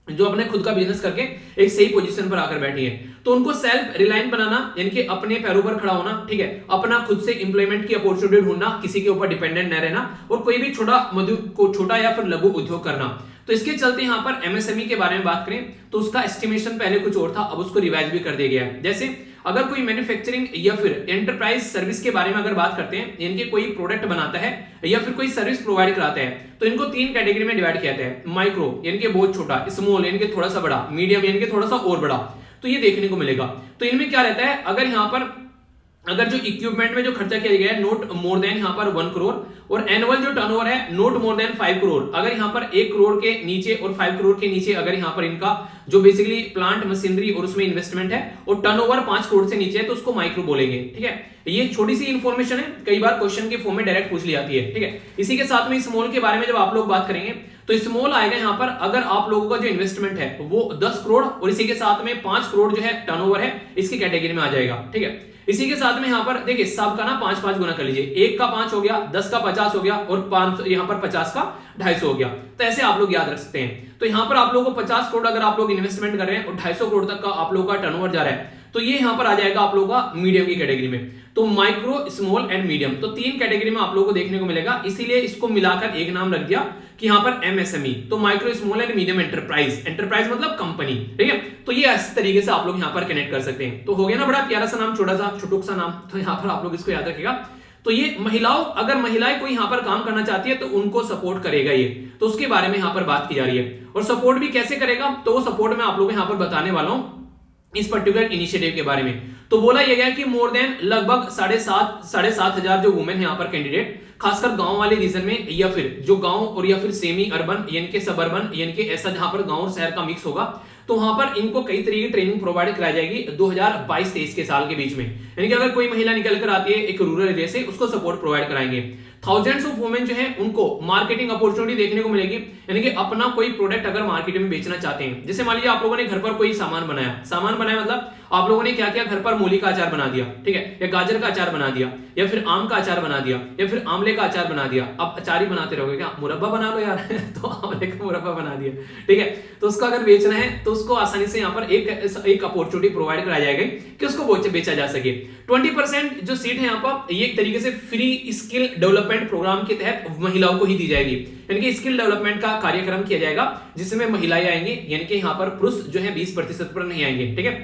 जो अपने खुद का बिजनेस करके एक सही पोजीशन पर आकर बैठी है। तो उनको सेल्फ रिलायंट बनाना, यानी कि अपने पैरों पर खड़ा होना, ठीक है, अपना खुद से एम्प्लॉयमेंट की अपॉर्चुनिटी ढूंढना, किसी के ऊपर डिपेंडेंट न रहना, और कोई भी छोटा या फिर लघु उद्योग करना। तो इसके चलते यहाँ पर एमएसएमई के बारे में बात करें तो उसका एस्टिमेशन पहले कुछ और था, अब उसको रिवाइज भी कर दिया गया है। जैसे अगर कोई मैन्युफैक्चरिंग या फिर एंटरप्राइज सर्विस के बारे में अगर बात करते हैं, यानी कि कोई प्रोडक्ट बनाता है या फिर कोई सर्विस प्रोवाइड कराता है, तो इनको 3 कैटेगरी में डिवाइड किया जाता है। माइक्रो यानी कि बहुत छोटा, स्मॉल यानी कि थोड़ा सा बड़ा, मीडियम यानी कि थोड़ा सा और बड़ा। तो ये देखने को मिलेगा। तो इनमें क्या रहता है, अगर यहाँ पर अगर जो इक्विपमेंट में जो खर्चा किया गया है नोट मोर देन यहाँ पर 1 करोड़, और एनुअल जो टर्नओवर है नोट मोर देन 5 करोड़, अगर यहाँ पर 1 करोड़ के नीचे और 5 करोड़ के नीचे अगर यहाँ पर इनका जो बेसिकली प्लांट मशीनरी और उसमें इन्वेस्टमेंट है, और टर्नओवर 5 करोड़ से नीचे है, तो उसको माइक्रो बोलेंगे, ठीक है। ये छोटी सी इंफॉर्मेशन है, कई बार क्वेश्चन के फॉर्म में डायरेक्ट पूछ ली जाती है, ठीक है। इसी के साथ में स्मॉल के बारे में जब आप लोग बात करेंगे तो स्मॉल आएगा यहाँ पर अगर आप लोगों का जो इन्वेस्टमेंट है वो 10 करोड़ और इसी के साथ में 5 करोड़ जो है टर्नओवर है, इसकी कैटेगरी में आ जाएगा। ठीक है, इसी के साथ में यहाँ पर देखिए सबका ना 5-5 गुना कर लीजिए, 1 का 5 हो गया, 10 का 50 हो गया और 5 यहाँ पर 50 का 250 हो गया। तो ऐसे आप लोग याद रख सकते हैं। तो यहाँ पर आप लोगों को 50 करोड़ अगर आप लोग इन्वेस्टमेंट कर रहे हैं और 250 करोड़ तक का आप लोगों का टर्नओवर जा रहा है, तो ये यहाँ पर आ जाएगा आप लोगों का मीडियम की कैटेगरी में। तो माइक्रो, स्मॉल एंड मीडियम, तो 3 कैटेगरी में आप लोगों को देखने को मिलेगा, इसीलिए इसको मिलाकर एक नाम रख दिया कि यहाँ पर एमएसएमई। तो micro, small and medium enterprise, enterprise मतलब कंपनी। ठीक है, तो ये इस तरीके से आप लोग यहाँ पर कनेक्ट कर सकते हैं। तो हो गया ना बड़ा प्यारा सा नाम, छोटा सा छुटुक सा नाम। तो यहाँ पर आप लोग इसको याद रखिएगा। तो ये महिलाओं, अगर महिलाएं कोई यहाँ पर काम करना चाहती है तो उनको सपोर्ट करेगा ये, तो उसके बारे में यहाँ पर बात की जा रही है। और सपोर्ट भी कैसे करेगा, तो वो सपोर्ट मैं आप लोगों को यहाँ पर बताने वाला हूँ इस पर्टिकुलर इनिशिएटिव के बारे में। तो बोला यह गया कि मोर देन लगभग 7,500 जो वुमेन है यहाँ पर कैंडिडेट, खासकर गांव वाले रीजन में या फिर जो गांव और या फिर सेमी अर्बन यानी कि सब अर्बन यानी कि ऐसा जहां पर गांव और शहर का मिक्स होगा, तो वहां पर इनको कई तरीके की ट्रेनिंग प्रोवाइड कराई जाएगी 2022-23 के साल के बीच में। यानी कि अगर कोई महिला निकल कर आती है एक रूरल एरिया से, उसको सपोर्ट प्रोवाइड कराएंगे। थाउजेंड्स ऑफ वुमेन जो है उनको मार्केटिंग अपॉर्चुनिटी देखने को मिलेगी, यानी कि अपना कोई प्रोडक्ट अगर मार्केट में बेचना चाहते हैं, जैसे मान लीजिए आप लोगों ने घर पर कोई सामान बनाया मतलब आप लोगों ने क्या किया, घर पर मूली का अचार बना दिया, ठीक है, या गाजर का अचार बना दिया, या फिर आम का अचार बना दिया, या फिर आंवले का अचार बना दिया। अब अचार ही बनाते रहोगे क्या, मुरब्बा बना लो यार तो आंवले का मुरब्बा बना दिया, ठीक है। तो उसको अगर बेचना है तो उसको आसानी से यहाँ पर एक अपॉर्चुनिटी प्रोवाइड कराई जाएगी कि उसको बेचा जा सके। 20% जो सीट है यहाँ पर ये एक तरीके से फ्री स्किल डेवलपमेंट प्रोग्राम के तहत महिलाओं को ही दी जाएगी, यानी कि स्किल डेवलपमेंट का कार्यक्रम किया जाएगा जिसमें महिलाएं आएंगी, यानी कि यहाँ पर पुरुष जो है 20% पर नहीं आएंगे। ठीक है,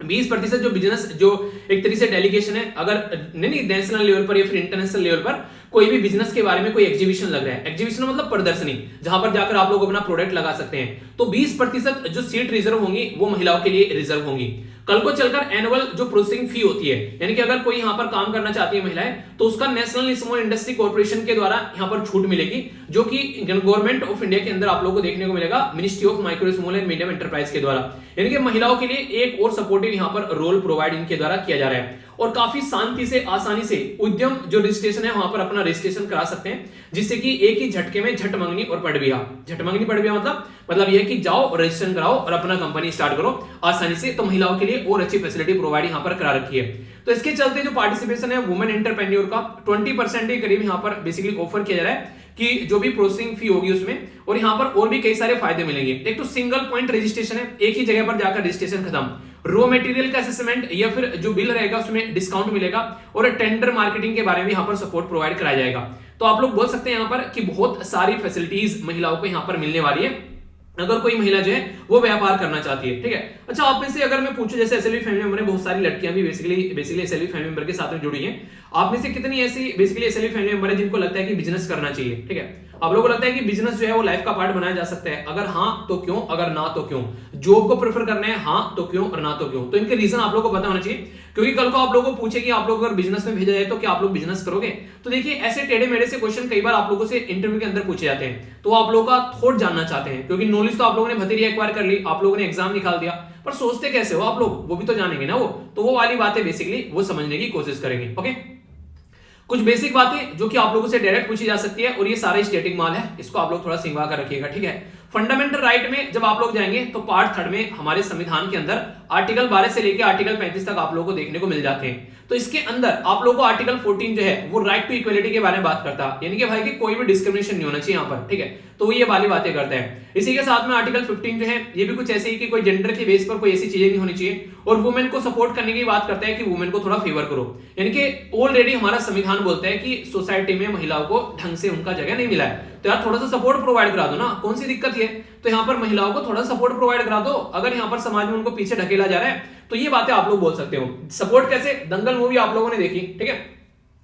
20% जो बिजनेस, जो एक तरीके से डेलीगेशन है, अगर नहीं नेशनल लेवल पर या फिर इंटरनेशनल लेवल पर कोई भी बिजनेस के बारे में कोई एग्जीबिशन लग रहा है, एग्जीबिशन मतलब प्रदर्शनी, जहां पर जाकर आप लोग अपना प्रोडक्ट लगा सकते हैं, तो 20% जो सीट रिजर्व होंगी वो महिलाओं के लिए रिजर्व होंगी। कल को चलकर एनुअल जो प्रोसेसिंग फी होती है, यानी कि अगर कोई यहाँ पर काम करना चाहती है महिलाएं, तो उसका नेशनल स्मॉल इंडस्ट्री कॉर्पोरेशन के द्वारा यहाँ पर छूट मिलेगी, जो कि गवर्नमेंट ऑफ इंडिया के अंदर आप लोगों को देखने को मिलेगा, ministry of micro small and medium enterprise के द्वारा। यानी कि महिलाओं के लिए एक और सपोर्टिव यहाँ पर रोल प्रोवाइड इनके द्वारा किया जा रहा है, और काफी शांति से, आसानी से उद्यम जो रजिस्ट्रेशन है वहां पर अपना रजिस्ट्रेशन करा सकते हैं, जिससे कि एक ही झटके में झट मंगनी और पड़ बिया। झट मंगनी पड़ बिया मतलब यह कि जाओ और रजिस्ट्रेशन कराओ और अपना कंपनी स्टार्ट करो आसानी से। तो महिलाओं के लिए और अच्छी फैसिलिटी प्रोवाइड यहाँ पर करा रखी है। तो इसके चलते जो पार्टिसिपेशन है वुमेन एंटरप्रेन्योर का 20% के करीब यहाँ पर बेसिकली ऑफर किया जा रहा है कि जो भी प्रोसेसिंग फी होगी उसमें, और यहाँ पर और भी कई सारे फायदे मिलेंगे। एक तो सिंगल पॉइंट रजिस्ट्रेशन है, एक ही जगह पर जाकर रजिस्ट्रेशन खत्म। रॉ मटेरियल का असेसमेंट या फिर जो बिल रहेगा उसमें डिस्काउंट मिलेगा, और टेंडर मार्केटिंग के बारे में यहाँ पर सपोर्ट प्रोवाइड कराया जाएगा। तो आप लोग बोल सकते हैं यहाँ पर कि बहुत सारी फैसिलिटीज महिलाओं को यहाँ पर मिलने वाली है अगर कोई महिला जो है वो व्यापार करना चाहती है। ठीक है, अच्छा आप में से अगर मैं पूछूं, जैसे एसएलवी फैमिली मेंबर है, बहुत सारी लड़कियां भी बेसिकली एसएलवी फैमिली मेंबर के साथ में जुड़ी हैं। आप में से कितनी ऐसी बेसिकली एसएलवी फैमिली मेंबर है जिनको लगता है कि बिजनेस करना चाहिए? ठीक है, आप लोगों को लगता है कि बिजनेस जो है वो लाइफ का पार्ट बनाया जा सकता है? अगर हाँ तो क्यों, अगर ना तो क्यों? जॉब को प्रेफर करना है, हाँ तो क्यों और ना तो क्यों? तो इनके रीजन आप लोगों को पता होना चाहिए, क्योंकि कल को आप लोगों को पूछे कि आप लोग अगर बिजनेस में भेजा जाए तो क्या आप लोग बिजनेस करोगे? तो देखिए ऐसे टेढ़े मेढ़े से क्वेश्चन कई बार आप लोगों से इंटरव्यू के अंदर पूछे जाते हैं, तो आप लोगों का थॉट जानना चाहते हैं, क्योंकि नॉलेज तो आप लोगों ने भतीरी एक्वायर कर ली, आप लोगों ने एग्जाम निकाल दिया, पर सोचते कैसे हो आप लोग, वो भी तो जानेंगे ना। वो वाली बातें बेसिकली वो समझने की कोशिश करेंगे। ओके, कुछ बेसिक बातें जो कि आप लोगों से डायरेक्ट पूछी जा सकती है, और ये सारा स्टैटिक माल है, इसको आप लोग थोड़ा सिंगवा कर रखिएगा। ठीक है, फंडामेंटल राइट में जब आप लोग जाएंगे तो पार्ट 3 में हमारे संविधान के अंदर आर्टिकल 12 से लेकर आर्टिकल 35 तक आप लोगों को देखने को मिल जाते हैं। तो इसके अंदर आप लोगों को आर्टिकल 14 जो है वो राइट टू इक्वलिटी के बारे में बात करता है, यानी कि भाई कि कोई भी डिस्क्रिमिनेशन नहीं होना चाहिए यहाँ पर। ठीक है, तो वो ये वाली बातें करता है। इसी के साथ में आर्टिकल 15 जो है ये भी कुछ ऐसे ही कि कोई जेंडर के बेस पर कोई ऐसी चीजें नहीं होनी चाहिए, और वुमेन को सपोर्ट करने की बात करता है कि वुमेन को थोड़ा फेवर करो, यानी कि ऑलरेडी हमारा संविधान बोलता है कि सोसाइटी में महिलाओं को ढंग से उनका जगह नहीं मिला है, तो यार थोड़ा सा सपोर्ट प्रोवाइड करा दो ना, कौन सी दिक्कत है? तो यहाँ पर महिलाओं को थोड़ा सपोर्ट प्रोवाइड करा दो। अगर यहाँ पर समाज में उनको पीछे ढकेला जा रहा है तो ये बातें आप लोग बोल सकते हो। सपोर्ट कैसे? दंगल मूवी आप लोगों ने देखी, ठीक है,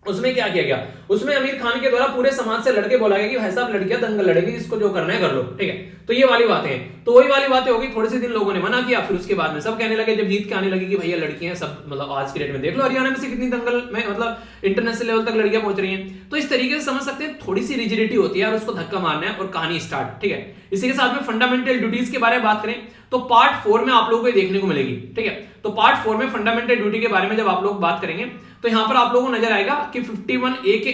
उसमें क्या किया गया, उसमें आमिर खान के द्वारा पूरे समाज से लड़के बोला गया कि भाई साहब लड़कियां दंगल लड़ेगी, जिसको जो करना है कर लो। ठीक है, तो ये वाली बातें हैं। तो वही वाली बातें होगी, थोड़े से दिन लोगों ने मना किया, फिर उसके बाद में सब कहने लगे, जब जीत के आने लगी कि भैया लड़कियां सब, मतलब आज की डेट में देख लो हरियाणा में से कितनी दंगल में मतलब इंटरनेशनल लेवल तक लड़कियां पहुंच रही हैं। तो इस तरीके से समझ सकते हैं, थोड़ी सी रिजिडिटी होती है और उसको धक्का मारना है और कहानी स्टार्ट। ठीक है, इसी के साथ में फंडामेंटल ड्यूटीज के बारे में बात करें तो पार्ट 4 में आप लोगों को देखने को मिलेगी। ठीक है, तो पार्ट 4 में फंडामेंटल ड्यूटी के बारे में जब आप लोग बात करेंगे तो यहां पर आप लोगों को नजर आएगा कि 51A के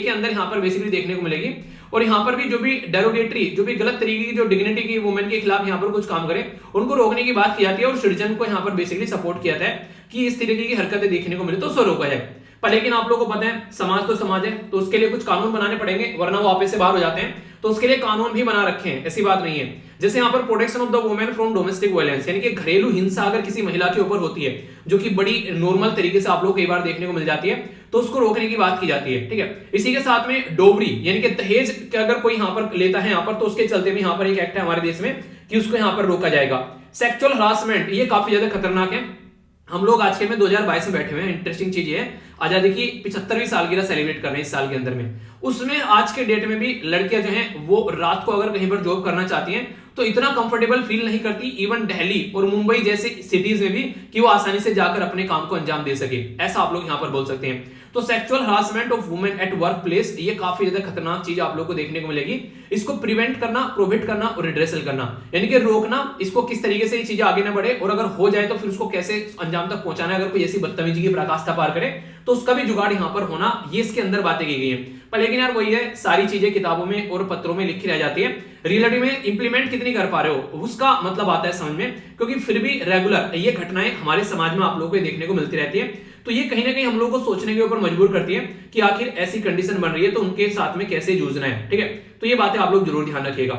अंदर यहां पर बेसिकली देखने को मिलेगी, और यहाँ पर भी जो भी डेरोगेटरी, जो भी गलत तरीके की जो डिग्निटी की वुमेन के खिलाफ यहाँ पर कुछ काम करे, उनको रोकने की बात की जाती है और सिटीजन को यहाँ पर बेसिकली सपोर्ट किया जाता है कि इस तरीके की हरकतें देखने को मिले तो उसको रोका जाए। पर लेकिन आप लोगों को पता है समाज तो समाज है, तो उसके लिए कुछ कानून बनाने पड़ेंगे, वरना वो आपस से बाहर हो जाते हैं। तो उसके लिए कानून भी बना रखे हैं, ऐसी बात नहीं है। जैसे यहाँ पर protection of the women from domestic violence, यानी कि घरेलू हिंसा अगर किसी महिला के ऊपर होती है, जो कि बड़ी नॉर्मल तरीके से आप लोग कई बार देखने को मिल जाती है, तो उसको रोकने की बात की जाती है। ठीक है, इसी के साथ में डोवरी यानी कि दहेज अगर कोई यहाँ पर लेता है यहाँ पर, तो उसके चलते भी यहाँ पर एक एक्ट है हमारे देश में कि उसको यहाँ पर रोका जाएगा। सेक्सुअल हरासमेंट, ये काफी ज्यादा खतरनाक है। हम लोग आज के में 2022 में बैठे हुए हैं। इंटरेस्टिंग चीज ये है, आजादी की 75वीं सालगिरह सेलिब्रेट कर रहे हैं इस साल के अंदर में। उसमें आज के डेट में भी लड़कियां जो हैं वो रात को अगर कहीं पर जॉब करना चाहती हैं तो इतना कंफर्टेबल फील नहीं करती, इवन दिल्ली और मुंबई जैसे सिटीज में भी, कि वो आसानी से जाकर अपने काम को अंजाम दे सके। ऐसा आप लोग यहां पर बोल सकते हैं। तो sexual harassment of women at work place, ये काफी ज्यादा खतरनाक चीज आप लोग को देखने को मिलेगी। इसको प्रिवेंट करना, प्रोहिबिट करना और रिड्रेसल करना, यानी कि रोकना, इसको किस तरीके से ये चीजें आगे ना बढ़े, और अगर हो जाए तो फिर उसको कैसे अंजाम तक पहुंचाना है। अगर कोई ऐसी बदतमीजी की पराकाष्ठा पार करे तो उसका भी जुगाड़ यहां पर होना, ये इसके अंदर बातें की गई है। पर लेकिन यार वही है, सारी चीजें किताबों में और पत्रों में लिखी रह जाती है, रियलिटी में इंप्लीमेंट कितनी कर पा रहे हो उसका मतलब आता है समझ में। क्योंकि फिर भी रेगुलर ये घटनाएं हमारे समाज में आप लोगों को देखने को मिलती रहती है, तो ये कहीं ना कहीं हम लोग को सोचने के ऊपर मजबूर करती है कि आखिर ऐसी कंडीशन बन रही है तो उनके साथ में कैसे जूझना है। ठीक है, तो ये बातें आप लोग जरूर ध्यान रखिएगा।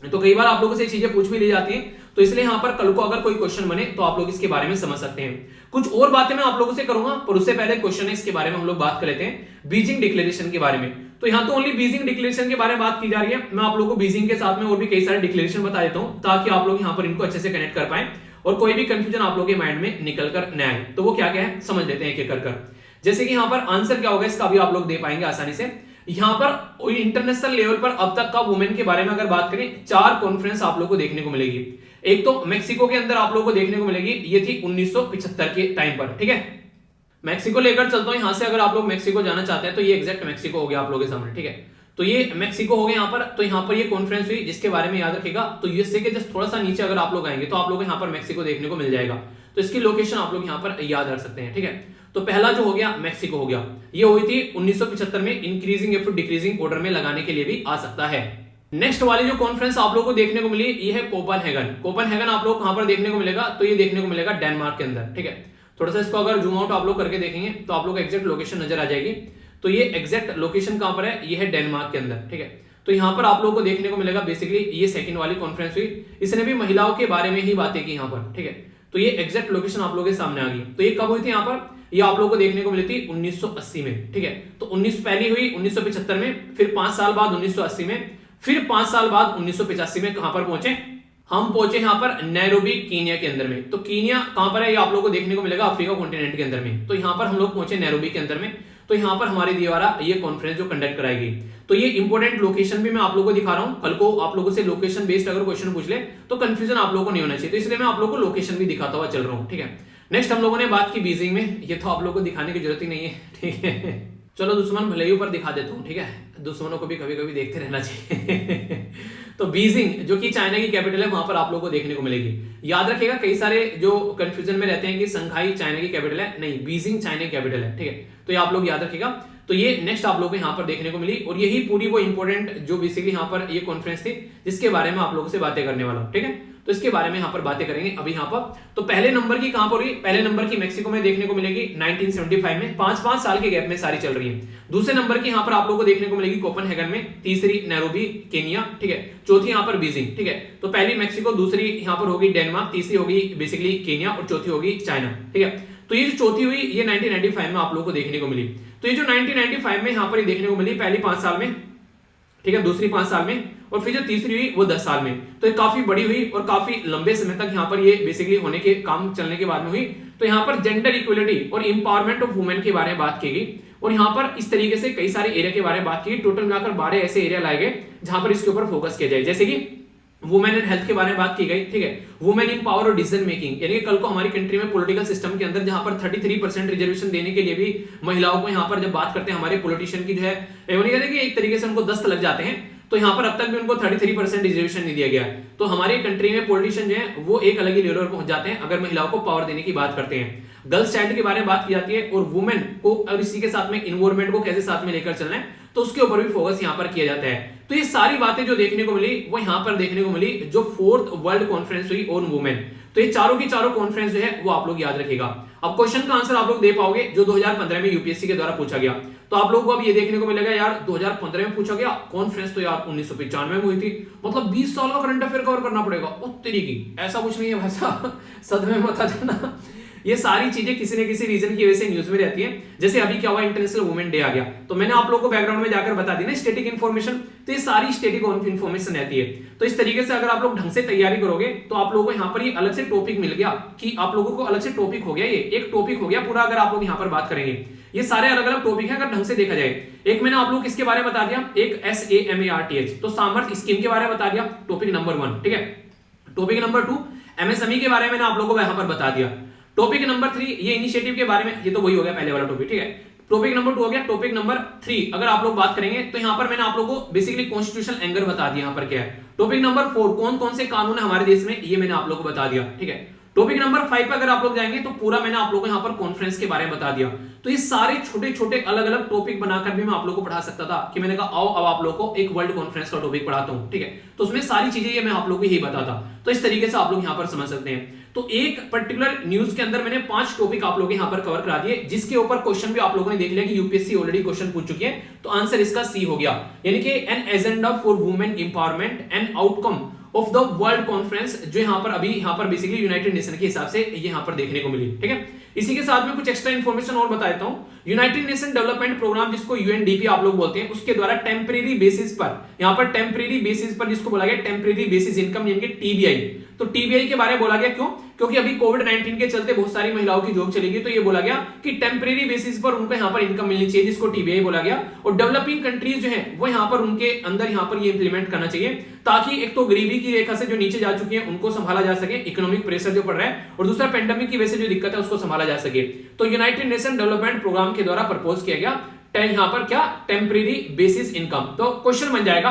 तो कई बार आप लोगों से चीजें पूछ भी ली जाती हैं, तो इसलिए यहां पर कल को अगर कोई क्वेश्चन बने तो आप लोग इसके बारे में समझ सकते हैं। कुछ और बातें मैं आप लोगों से करूंगा, पर उससे पहले क्वेश्चन है इसके बारे में हम लोग बात कर लेते हैं, बीजिंग डिक्लेरेशन के बारे में। तो यहां तो ओनली बीजिंग डिक्लेरेशन के बारे में बात की जा रही है। मैं आप लोगों को बीजिंग के साथ में और भी कई सारे डिक्लेरेशन बता देता हूं, ताकि आप लोग यहां पर इनको अच्छे से कनेक्ट कर पाए और कोई भी कंफ्यूजन आप लोगों के माइंड में निकल कर न आए। तो वो क्या क्या है समझ लेते हैं एक एक कर। जैसे कि यहां पर आंसर क्या होगा इसका भी आप लोग दे पाएंगे आसानी से। यहां पर इंटरनेशनल लेवल पर अब तक का वुमेन के बारे में अगर बात करें, 4 कॉन्फ्रेंस आप लोग को देखने को मिलेगी। एक तो मेक्सिको के अंदर आप लोग को देखने को मिलेगी, ये थी 1975 के टाइम पर। ठीक है, मेक्सिको लेकर चलता हूं यहां से, अगर आप लोग मेक्सिको जाना चाहते हैं तो ये एग्जैक्ट मेक्सिको हो गया आप लोगों के सामने। ठीक है, तो ये मेक्सिको हो गया यहां पर। तो यहां पर ये कॉन्फ्रेंस हुई जिसके बारे में याद रखेगा, तो यूएसए के जस्ट थोड़ा सा नीचे अगर आप लोग आएंगे तो आप लोग यहां पर मेक्सिको देखने को मिल जाएगा। तो इसकी लोकेशन आप लोग यहां पर याद रख सकते हैं। ठीक है, तो पहला जो हो गया मेक्सिको हो गया, ये हुई थी 1975 में। इंक्रीजिंग या फिर डिक्रीजिंग ऑर्डर में लगाने के लिए भी आ सकता है। नेक्स्ट वाली जो कॉन्फ्रेंस आप लोगों को देखने को मिली, ये है कोपेनहेगन। कोपेनहेगन आप लोग कहां पर देखने को मिलेगा, तो ये देखने को मिलेगा डेनमार्क के अंदर। ठीक है, थोड़ा सा इसको अगर जूम आउट आप लोग करके देखेंगे तो आप लोग एग्जैक्ट लोकेशन नजर आ जाएगी। तो ये एग्जैक्ट लोकेशन कहां पर है, ये है डेनमार्क के अंदर। ठीक है, तो यहां पर आप लोगों को देखने को मिलेगा बेसिकली ये सेकंड वाली कॉन्फ्रेंस हुई, इसने भी महिलाओं के बारे में ही बातें की यहां पर। ठीक है, तो ये एग्जैक्ट लोकेशन आप लोगों के सामने आ गई। तो ये कब हुई थी यहां पर, ये आप लोगों को देखने को मिली थी 1980 में। ठीक है, तो 19 पहली हुई 1975 में, फिर 5 साल बाद 1980 में, फिर 5 साल बाद 1985 में कहां पर पहुंचे, हम पहुंचे यहां पर नैरोबी कीनिया के अंदर में। तो कीनिया कहां पर है, ये आप लोगों को देखने को मिलेगा अफ्रीका कॉन्टिनेंट के अंदर में। तो यहां पर हम लोग पहुंचे नैरोबी के अंदर में। तो यहां पर हमारे द्वारा ये कॉन्फ्रेंस जो कंडक्ट कराएगी, तो ये इंपॉर्टेंट लोकेशन भी मैं आप लोगों को दिखा रहा हूं। कल को आप लोगों से लोकेशन बेस्ड अगर क्वेश्चन पूछ ले तो कंफ्यूजन आप लोगों को नहीं होना चाहिए, तो इसलिए मैं आप लोगों को लोकेशन भी दिखाता हुआ चल रहा हूं। ठीक है, नेक्स्ट हम लोगों ने बात की बीजिंग में, ये तो आप लोगों को दिखाने की जरूरत ही नहीं है। ठीक है, चलो दुश्मन भले ही ऊपर दिखा देता हूं। ठीक है, दुश्मनों को भी कभी कभी देखते रहना चाहिए। तो बीजिंग जो कि चाइना की कैपिटल है, वहां पर आप लोगों को देखने को मिलेगी। याद रखिएगा, कई सारे जो कंफ्यूजन में रहते हैं कि संघाई चाइना की कैपिटल है, नहीं, बीजिंग चाइना की कैपिटल है। ठीक है, तो ये आप लोग याद रखिएगा। तो ये नेक्स्ट आप लोगों को यहाँ पर देखने को मिली, और यही पूरी वो इंपॉर्टेंट जो बेसिकली यहाँ पर ये कॉन्फ्रेंस थी जिसके बारे में आप लोगों से बातें करने वाला हूं। ठीक है, तो इसके बारे में यहाँ पर बातें करेंगे अभी यहाँ पर। तो पहले नंबर की कहां पर हुई, पहले नंबर की मेक्सिको में देखने को मिलेगी 1975 में, 5-5 साल के गैप में सारी चल रही है। दूसरे नंबर की यहाँ पर आप लोगों को देखने को मिलेगी कोपेनहेगन में, तीसरी नैरोबी केनिया। ठीक है, चौथी यहाँ पर बीजिंग। ठीक है, तो पहली मेक्सिको, दूसरी यहाँ पर होगी डेनमार्क, तीसरी होगी बेसिकली केनिया और चौथी होगी चाइना। ठीक है, तो ये जो चौथी हुई ये 1995 में आप लोगों को देखने को मिली। तो ये जो 1995 में यहाँ पर देखने को मिली, पहली 5 साल में, ठीक है, दूसरी 5 साल में, और फिर जो तीसरी हुई वो 10 साल में। तो ये काफी बड़ी हुई और काफी लंबे समय तक यहाँ पर ये बेसिकली होने के काम चलने के बाद में हुई। तो यहाँ पर जेंडर इक्वलिटी और इंपावरमेंट ऑफ वुमेन के बारे में बात की गई, और यहाँ पर इस तरीके से कई सारे एरिया के बारे में बात की गई। टोटल मिलाकर 12 ऐसे एरिया लाए गए जहां पर इसके ऊपर फोकस किया जाए, जैसे कि वुमेन एंड हेल्थ के बारे में बात की गई। ठीक है, वुमेन इन पावर और डिसीजन मेकिंग, यानी कि कल को हमारी कंट्री में पॉलिटिकल सिस्टम के अंदर जहां पर 33% रिजर्वेशन देने के लिए भी महिलाओं को यहाँ पर जब बात करते हैं हमारे पॉलिटिशियन की जो है, कहते कि एक तरीके से उनको दस्त लग जाते हैं। तो यहाँ पर अब तक भी उनको 33% रिजर्वेशन नहीं दिया गया। तो हमारी कंट्री में पॉलिटिशियन जो है वो एक अलग ही लेवल पर पहुंच जाते हैं अगर महिलाओं को पावर देने की बात करते हैं। गर्ल्स चाइल्ड के बारे में बात की जाती है, और वुमेन को और इसी के साथ में इन्वायरमेंट को कैसे साथ में लेकर चलना है, तो उसके ऊपर भी फोकस यहाँ पर किया जाता है। तो ये सारी बातें जो देखने को मिली वो यहाँ पर देखने को मिली जो 4th वर्ल्ड कॉन्फ्रेंस हुई ऑन वुमेन। तो ये चारों की चारों कॉन्फ्रेंस जो है वो आप लोग याद रखिएगा। अब क्वेश्चन का आंसर आप लोग दे पाओगे जो 2015 में यूपीएससी के द्वारा पूछा गया। तो आप लोगों को अब ये देखने को मिलेगा यार 2015 में पूछा गया, कॉन्फ्रेंस तो यार 1995 में हुई थी, मतलब 20 साल का करंट अफेयर कवर करना पड़ेगा। ओ तेरी की, ऐसा कुछ नहीं है भाई, सदमे मत आ जाना। ये सारी चीजें किसी न किसी रीजन की वजह से न्यूज में रहती है। जैसे अभी क्या हुआ, इंटरनेशनल वुमेन डे आ गया, तो मैंने आप लोगों को बैकग्राउंड में जाकर बता दी ना स्टैटिक इन्फॉर्मेशन, तो ये सारी स्टैटिक इन्फॉर्मेशन रहती है। तो इस तरीके से अगर आप लोग ढंग से तैयारी करोगे तो आप लोगों को यहाँ पर ये अलग से टॉपिक मिल गया कि आप लोगों को अलग से टॉपिक हो गया, ये एक टॉपिक हो गया पूरा। अगर आप लोग यहाँ पर बात करेंगे, ये सारे अलग अलग टॉपिक है अगर ढंग से देखा जाए। एक मैंने आप लोग किसके बारे में बता दिया, एक SAMARTH, तो सामर्थ्य स्कीम के बारे में बता दिया, टॉपिक नंबर 1, ठीक है। टॉपिक नंबर 2 MSME के बारे में मैंने आप लोगों को यहां पर बता दिया। टॉपिक नंबर 3 ये इनिशिएटिव के बारे में, ये तो वही हो गया पहले वाला टॉपिक, ठीक है। टॉपिक नंबर 2 हो गया। टॉपिक नंबर 3 अगर आप लोग बात करेंगे तो यहां पर मैंने आप लोगों को बेसिकली कॉन्स्टिट्यूशनल एंगर बता दिया यहां पर क्या है। टॉपिक नंबर 4 कौन कौन से कानून है हमारे देश में, ये मैंने आप लोगों को बता दिया, ठीक है। टॉपिक नंबर 5 पे अगर आप लोग जाएंगे तो पूरा मैंने आप लोगों को यहाँ पर कॉन्फ्रेंस के बारे में बता दिया। तो ये सारे छोटे छोटे अलग अलग टॉपिक बनाकर भी मैं आप लोगों को पढ़ा सकता था कि मैंने कहा आओ अब आप लोगों को एक वर्ल्ड कॉन्फ्रेंस का टॉपिक पढ़ाता हूँ, ठीक है। तो उसमें सारी चीजें ये मैं आप लोगों को यही बताता। तो इस तरीके से आप लोग यहाँ पर समझ सकते हैं। तो एक पर्टिकुलर न्यूज के अंदर मैंने 5 टॉपिक आप लोगों के यहाँ पर कवर करा दिए, जिसके ऊपर क्वेश्चन भी आप लोगों ने देख लिया कि यूपीएससी ऑलरेडी क्वेश्चन पूछ चुकी है। तो आंसर इसका सी हो गया, यानी कि an agenda for women empowerment and outcome of the world conference, जो यहाँ पर अभी यहाँ पर बेसिकली यूनाइटेड नेशन के हिसाब से ये यहाँ पर देखने को मिली, ठीक है। इसी के साथ में कुछ एक्स्ट्रा इन्फॉर्मेशन और बता देता हूँ। यूनाइटेड नेशन डेवलपमेंट प्रोग्राम जिसको यूएनडीपी आप लोग बोलते हैं, उसके द्वारा टेम्परेरी बेसिस पर, यहाँ पर टेम्परेरी बेसिस पर जिसको बोला गया टेम्परेरी बेसिस इनकम यानी कि टीबीआई। तो टीबीआई के बारे में बोला गया क्यों, क्योंकि अभी कोविड-19 के चलते बहुत सारी महिलाओं की जॉब चली गई, तो ये बोला गया कि टेम्परेरी बेसिस पर उनको यहाँ पर इनकम मिलनी चाहिए, जिसको टीबीआई बोला गया। और डेवलपिंग कंट्रीज जो है वो यहाँ पर उनके अंदर यहाँ पर ये इंप्लीमेंट करना चाहिए, ताकि एक तो गरीबी की रेखा से जो नीचे जा चुकी है उनको संभाला जा सके, इकोनॉमिक प्रेशर जो पड़ रहा है, और दूसरा पेंडेमिक की वजह से जो दिक्कत है उसको संभाला जा सके। तो यूनाइटेड नेशन डेवलपमेंट प्रोग्राम के द्वारा प्रपोज किया गया यहाँ पर क्या, टेम्परेरी बेसिस इनकम। तो क्वेश्चन बन जाएगा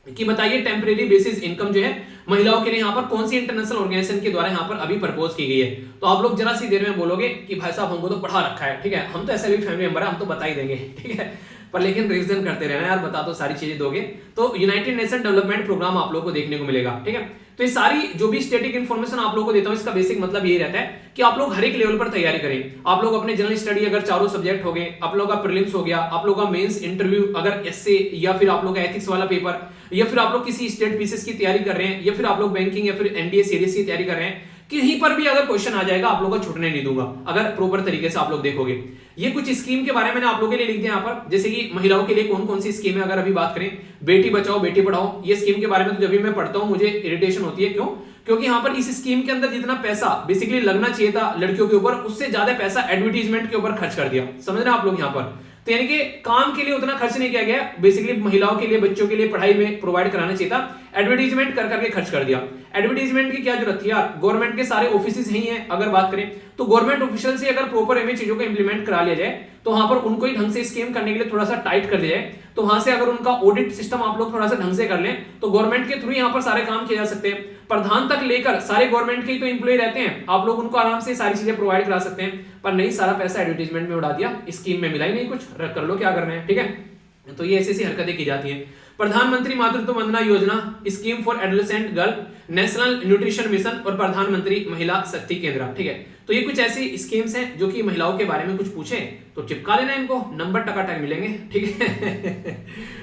कि बताइए टेम्परेरी बेसिस इनकम जो है महिलाओं के लिए यहाँ पर कौन सी इंटरनेशनल ऑर्गेनाइजेशन के द्वारा यहाँ पर अभी प्रपोज की गई है। तो आप लोग जरा सी देर में बोलोगे कि भाई साहब हमको तो पढ़ा रखा है, ठीक है, हम तो ऐसे भी फैमिली मेंबर है, हम तो बता ही देंगे, ठीक है, पर लेकिन रिवीजन करते रहना यार, बता दो सारी चीजें दोगे। तो यूनाइटेड नेशन डेवलपमेंट प्रोग्राम आप लोगों को देखने को मिलेगा, ठीक है। तो ये सारी जो भी स्टैटिक इन्फॉर्मेशन आप लोगों को देता हूं, इसका बेसिक मतलब ये रहता है कि आप लोग हर एक लेवल पर तैयारी करें। आप लोग अपने जनरल स्टडी अगर चारों सब्जेक्ट हो गए, आप लोग का प्रीलिम्स हो गया, आप लोग का मेंस इंटरव्यू अगर एसए या फिर आप लोग का एथिक्स वाला पेपर, या फिर आप लोग किसी स्टेट पीसीएस की तैयारी कर रहे हैं, या फिर आप लोग बैंकिंग या फिर एनडीए सीरीज की तैयारी कर रहे हैं, कहीं पर भी अगर क्वेश्चन आ जाएगा आप लोगों को छूटने नहीं दूंगा अगर प्रॉपर तरीके से आप लोग देखोगे। ये कुछ स्कीम के बारे में मैंने आप लोगों के लिए लिख दिया यहाँ पर, जैसे कि महिलाओं के लिए कौन कौन सी स्कीम है। अगर अभी बात करें बेटी बचाओ बेटी पढ़ाओ, ये स्कीम के बारे में तो जब भी मैं पढ़ता हूँ मुझे इरिटेशन होती है। क्यों? क्योंकि यहाँ पर इस स्कीम के अंदर जितना पैसा बेसिकली लगना चाहिए था लड़कियों के ऊपर, उससे ज्यादा पैसा एडवर्टीजमेंट के ऊपर खर्च कर दिया। समझ रहे हैं आप लोग यहाँ पर? तो यानी कि काम के लिए उतना खर्च नहीं किया गया, बेसिकली महिलाओं के लिए बच्चों के लिए पढ़ाई में प्रोवाइड कराना चाहिए था, एडवर्टीजमेंट कर करके खर्च कर दिया। एडवर्टीजमेंट की क्या जरूरत थी यार, गवर्नमेंट के सारे ऑफिसेज ही हैं। अगर बात करें तो गवर्नमेंट ऑफिशियल से अगर प्रॉपर में चीजों को इंप्लीमेंट करा लिया जाए तो वहां पर उनको ही ढंग से स्कीम करने के लिए थोड़ा सा टाइट कर दिया जाए, तो वहां से अगर उनका ऑडिट सिस्टम आप लोग थोड़ा सा ढंग से कर लें तो गवर्नमेंट के थ्रू यहाँ पर सारे काम किए जा सकते हैं। प्रधान तक लेकर सारे गवर्नमेंट के ही तो एम्प्लॉय रहते हैं, आप लोग उनको आराम से सारी चीजें प्रोवाइड करा सकते हैं। पर नहीं, सारा पैसा एडवर्टीजमेंट में उड़ा दिया, स्कीम में मिला ही नहीं कुछ, कर लो क्या करना है, ठीक है। तो ये ऐसी हरकतें की जाती हैं। प्रधानमंत्री मातृत्व Vandana Yojana, scheme for adolescent girl, national nutrition mission और प्रधानमंत्री महिला शक्ति केंद्र, ठीक है। तो ये कुछ ऐसी स्कीम्स हैं जो कि महिलाओं के बारे में कुछ पूछे तो चिपका लेना इनको, नंबर टकाटक मिलेंगे, ठीक है।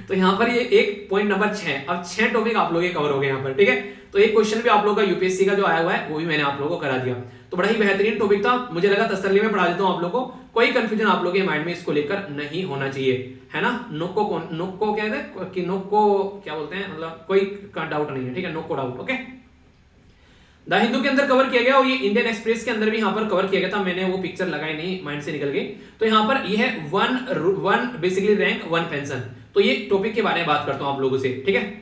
तो यहाँ पर ये एक पॉइंट नंबर 6, अब 6 टॉपिक आप लोग कवर हो गए यहाँ पर, ठीक है। तो एक क्वेश्चन भी आप लोग का यूपीएससी का जो आया हुआ है वो भी मैंने आप लोगों को करा दिया। तो बड़ा ही बेहतरीन टॉपिक था, मुझे लगा तसल्ली में पढ़ा देता हूँ आप लोगों को, कोई कंफ्यूजन आप लोगों के माइंड में इसको लेकर नहीं होना चाहिए, है ना। नको क्या कहते हैं कि नको क्या बोलते हैं, मतलब कोई डाउट नहीं है, ठीक है, नको डाउट, ओके। द हिंदू के अंदर कवर किया गया और ये इंडियन एक्सप्रेस के अंदर भी यहाँ पर कवर किया गया था, मैंने वो पिक्चर लगाई नहीं, माइंड से निकल गई। तो यहाँ पर ये है one basically rank one pension. तो ये टॉपिक के बारे में बात करता हूँ आप लोगों से, ठीक है।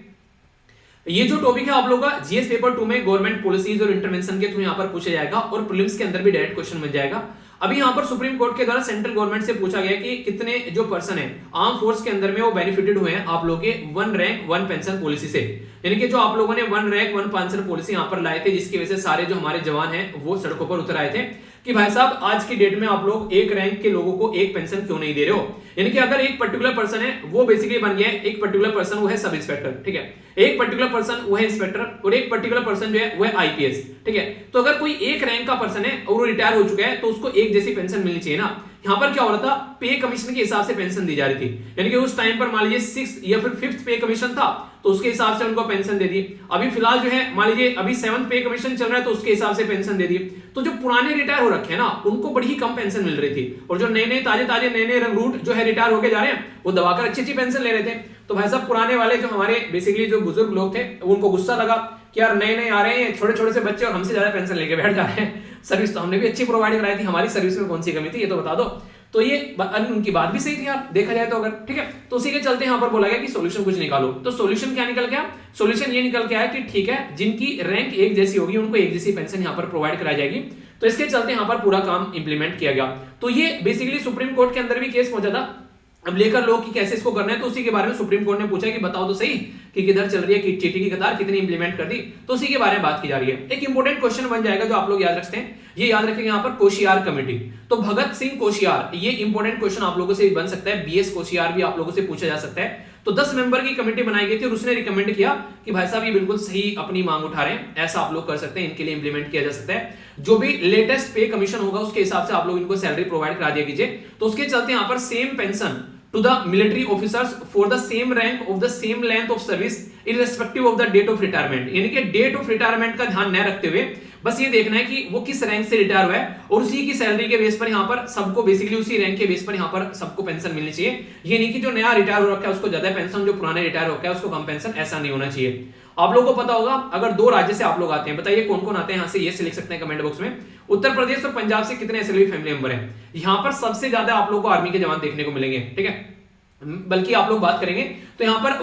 ये जो टॉपिक है आप लोगों का जीएस पेपर 2 में गवर्नमेंट पॉलिसीज और इंटरवेंशन के थ्रू यहाँ पर पूछा जाएगा और प्रीलिम्स के अंदर भी डायरेक्ट क्वेश्चन बन जाएगा। अभी यहाँ पर सुप्रीम कोर्ट के द्वारा सेंट्रल गवर्नमेंट से पूछा गया कि कितने जो पर्सन है आर्म फोर्स के अंदर में वो बेनिफिटेड हुए हैं आप लोगों के 1 रैंक 1 पेंशन पॉलिसी से, यानी कि जो आप लोगों ने 1 रैंक 1 पेंशन पॉलिसी यहाँ पर लाए थे, जिसकी वजह से सारे जो हमारे जवान हैं वो सड़कों पर उतर आए थे। कि भाई साहब आज की डेट में आप लोग एक रैंक के लोगों को एक पेंशन क्यों नहीं दे रहे हो। यानी कि अगर एक पर्टिकुलर पर्सन है वो बेसिकली बन गया है, एक पर्टिकुलर पर्सन वो है सब इंस्पेक्टर, ठीक है, एक पर्टिकुलर पर्सन वो है इंस्पेक्टर और एक पर्टिकुलर पर्सन जो है वो है आईपीएस, ठीक है। तो अगर कोई एक रैंक का पर्सन है और वो रिटायर हो चुका है तो उसको एक जैसी पेंशन मिलनी चाहिए ना। यहां पर क्या हो रहा था, पे कमीशन के हिसाब से पेंशन दी जा रही थी। यानी कि उस टाइम पर मान लीजिए 6th या फिर 5th पे कमीशन था तो उसके हिसाब से उनको पेंशन दे दी। अभी फिलहाल जो है मान लीजिए अभी 7th पे कमीशन चल रहा है तो उसके हिसाब से पेंशन दे दी। तो जो पुराने रिटायर हो रखे हैं ना उनको बड़ी ही कम पेंशन मिल रही थी और जो नए नए ताजे नए रूट जो है रिटायर होके जा रहे हैं वो दबाकर अच्छी अच्छी पेंशन ले रहे थे। तो भाई साहब पुराने वाले जो हमारे बेसिकली जो बुजुर्ग लोग थे उनको गुस्सा लगा कि यार नए नए आ रहे हैं छोटे छोटे से बच्चे और हमसे ज्यादा पेंशन लेके बैठ जा रहे हैं। सर्विस तो हमने भी अच्छी प्रोवाइड कराई थी, हमारी सर्विस में कौन सी कमी थी ये तो बता दो। तो ये उनकी बात भी सही थी यार देखा जाए तो अगर, ठीक है। तो उसी के चलते यहां पर बोला गया कि सॉल्यूशन कुछ निकालो। तो सॉल्यूशन क्या निकल गया, सॉल्यूशन ये निकल के आया कि ठीक है जिनकी रैंक एक जैसी होगी उनको एक जैसी पेंशन यहां पर प्रोवाइड कराई जाएगी। तो इसके चलते यहां पर पूरा काम इंप्लीमेंट किया गया। तो ये बेसिकली सुप्रीम कोर्ट के अंदर भी केस पहुंचा था, अब लेकर लोग कि कैसे इसको करना है। तो उसी के बारे में सुप्रीम कोर्ट ने पूछा कि बताओ तो सही कि किधर चल रही है कि चीटी की कतार कितनी इंप्लीमेंट कर दी। तो उसी के बारे में बात की जा रही है। एक इंपॉर्टेंट क्वेश्चन बन जाएगा जो आप लोग याद रखते हैं, ये याद रखेंगे यहाँ पर कोशियार कमेटी। तो भगत सिंह कोशियार, ये इंपॉर्टेंट क्वेश्चन आप लोगों से बन सकता है, बीएस कोशियार भी आप लोगों से पूछा जा सकता है। तो 10 मेंबर की कमेटी बनाई गई थी और उसने रिकमेंड किया कि भाई साहब ये बिल्कुल सही अपनी मांग उठा रहे हैं, ऐसा आप लोग कर सकते हैं, इनके लिए इंप्लीमेंट किया जा सकता है। जो भी लेटेस्ट पे कमीशन होगा उसके हिसाब से आप लोग इनको सैलरी प्रोवाइड करा दिया कीजिए। तो उसके चलते यहाँ पर same pension to the military officers for the same rank of the same length of service irrespective of the date of retirement। यानी कि डेट ऑफ रिटायरमेंट का ध्यान न रखते हुए बस ये देखना है कि वो किस रैंक से रिटायर हुआ है और उसी की सैलरी के बेस पर यहाँ पर सबको बेसिकली उसी रैंक के बेस पर यहाँ पर सबको पेंशन मिलनी चाहिए। ये नहीं कि जो नया रिटायर हो रखा है उसको ज्यादा पेंशन, जो पुराने रिटायर हो रखा है उसको कम पेंशन, ऐसा नहीं होना चाहिए। आप लोगों को पता होगा अगर 2 राज्य से आप लोग आते हैं, बताइए कौन कौन आते हैं यहाँ से, ये लिख सकते हैं कमेंट बॉक्स में। उत्तर प्रदेश और पंजाब से कितने एसएलवी फैमिली मेंबर हैं? यहाँ पर सबसे ज्यादा आप लोग को आर्मी के जवान देखने को मिलेंगे, ठीक है। बल्कि आप लोग बात करेंगे तो यहाँ पर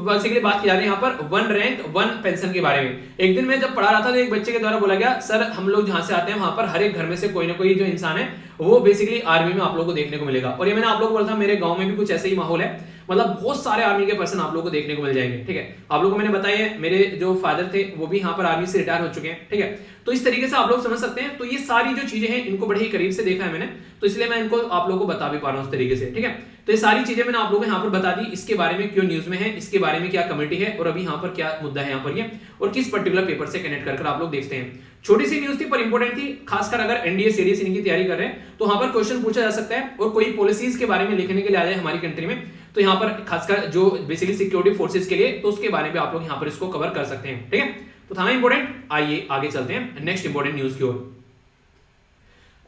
बेसिकली बात की जा रही है यहाँ पर 1 रैंक 1 पेंशन के बारे में। एक दिन मैं जब पढ़ा रहा था तो एक बच्चे के द्वारा बोला गया सर हम लोग जहां से आते हैं वहां पर हर एक घर में से कोई ना कोई जो इंसान है वो बेसिकली आर्मी में आप लोगों को देखने को मिलेगा। और ये मैंने आप लोगों को बोला था मेरे गांव में भी कुछ ऐसा ही माहौल है, मतलब बहुत सारे आर्मी के पर्सन आप लोगों को देखने को मिल जाएंगे, ठीक है। आप लोगों को मैंने बताया मेरे जो फादर थे वो भी यहाँ पर आर्मी से रिटायर हो चुके हैं, ठीक है। तो इस तरीके से आप लोग समझ सकते हैं। तो ये सारी जो चीजें हैं इनको बड़े ही करीब से देखा है मैंने, तो इसलिए मैं इनको आप लोगों को बता भी पा रहा हूँ इस तरीके से, ठीक है। तो ये सारी चीजें मैंने आप लोगों को यहाँ पर बता दी, इसके बारे में क्यों न्यूज में है, इसके बारे में क्या कमेटी है और अभी यहाँ पर क्या मुद्दा है यहाँ पर ये, और किस पर्टिकुलर पेपर से कनेक्ट कर आप लोग देखते हैं। छोटी सी न्यूज थी पर इंपॉर्टेंट थी, खासकर अगर एनडीए सीरीज इनकी तैयारी कर रहे हैं तो वहां पर क्वेश्चन पूछा जा सकता है और कोई पॉलिसीज के बारे में लिखने के लिए आ जाए हमारी कंट्री में तो यहाँ पर खासकर जो बेसिकली सिक्योरिटी फोर्सेज के लिए, तो उसके बारे में आप लोग यहाँ पर इसको कवर कर सकते हैं, ठीक है। तो था ना इंपॉर्टेंट। आइए आगे चलते हैं नेक्स्ट इंपॉर्टेंट न्यूज की ओर।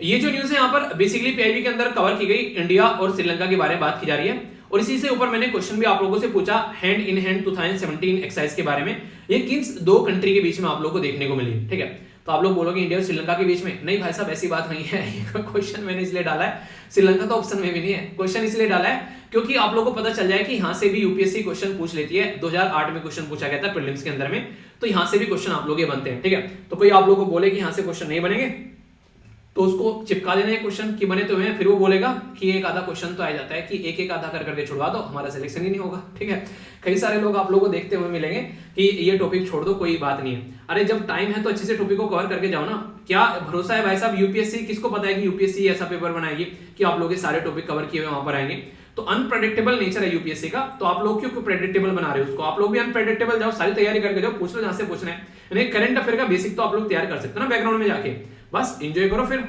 ये जो न्यूज है यहाँ पर बेसिकली पीआईबी के अंदर कवर की गई, इंडिया और श्रीलंका के बारे में बात की जा रही है और इसी से ऊपर मैंने क्वेश्चन भी आप लोगों से पूछा हैंड इन हैंड 2017 एक्सरसाइज के बारे में, ये किस 2 कंट्री के बीच में आप लोगों को देखने को मिली, ठीक है। तो आप लोग बोलोगे इंडिया और श्रीलंका के बीच में, नहीं भाई साहब ऐसी बात नहीं है। क्वेश्चन मैंने इसलिए डाला है, श्रीलंका तो ऑप्शन में भी नहीं है, क्वेश्चन इसलिए डाला है क्योंकि आप लोगों को पता चल जाए कि यहाँ से भी यूपीएससी क्वेश्चन पूछ लेती है। 2008 में क्वेश्चन पूछा गया था प्रीलिम्स के अंदर में, तो यहाँ से भी क्वेश्चन आप लोग ये बनते हैं, ठीक है। तो कोई आप लोग को बोले कि यहाँ से क्वेश्चन नहीं बनेंगे तो उसको चिपका देना है क्वेश्चन कि बने तो हैं, फिर वो बोलेगा कि एक आधा क्वेश्चन तो आ जाता है कि एक एक आधा कर करके छुड़वा दो, हमारा सिलेक्शन ही नहीं होगा, ठीक है। कई सारे लोग आप लोगों को देखते हुए मिलेंगे कि ये टॉपिक छोड़ दो कोई बात नहीं है। अरे जब टाइम है तो अच्छे से टॉपिक को कवर करके जाओ ना, क्या भरोसा है भाई साहब यूपीएससी, किसको पता है कि यूपीएससी ऐसा पेपर बनाएगी कि आप लोग ये सारे टॉपिक कवर किए हुए वहां पर आएंगे। तो अनप्रेडिक्टेबल नेचर है यूपीएससी का, तो आप लोग क्यों प्रेडिक्टेबल बना रहे हो उसको, आप लोग भी अनप्रेडिक्टेबल जाओ, सारी तैयारी करके जाओ, पूछ लो जहां से पूछना है। यानी करंट अफेयर का बेसिक तो आप लोग तैयार कर सकते हो ना बैकग्राउंड में जाके, बस एंजॉय करो। फिर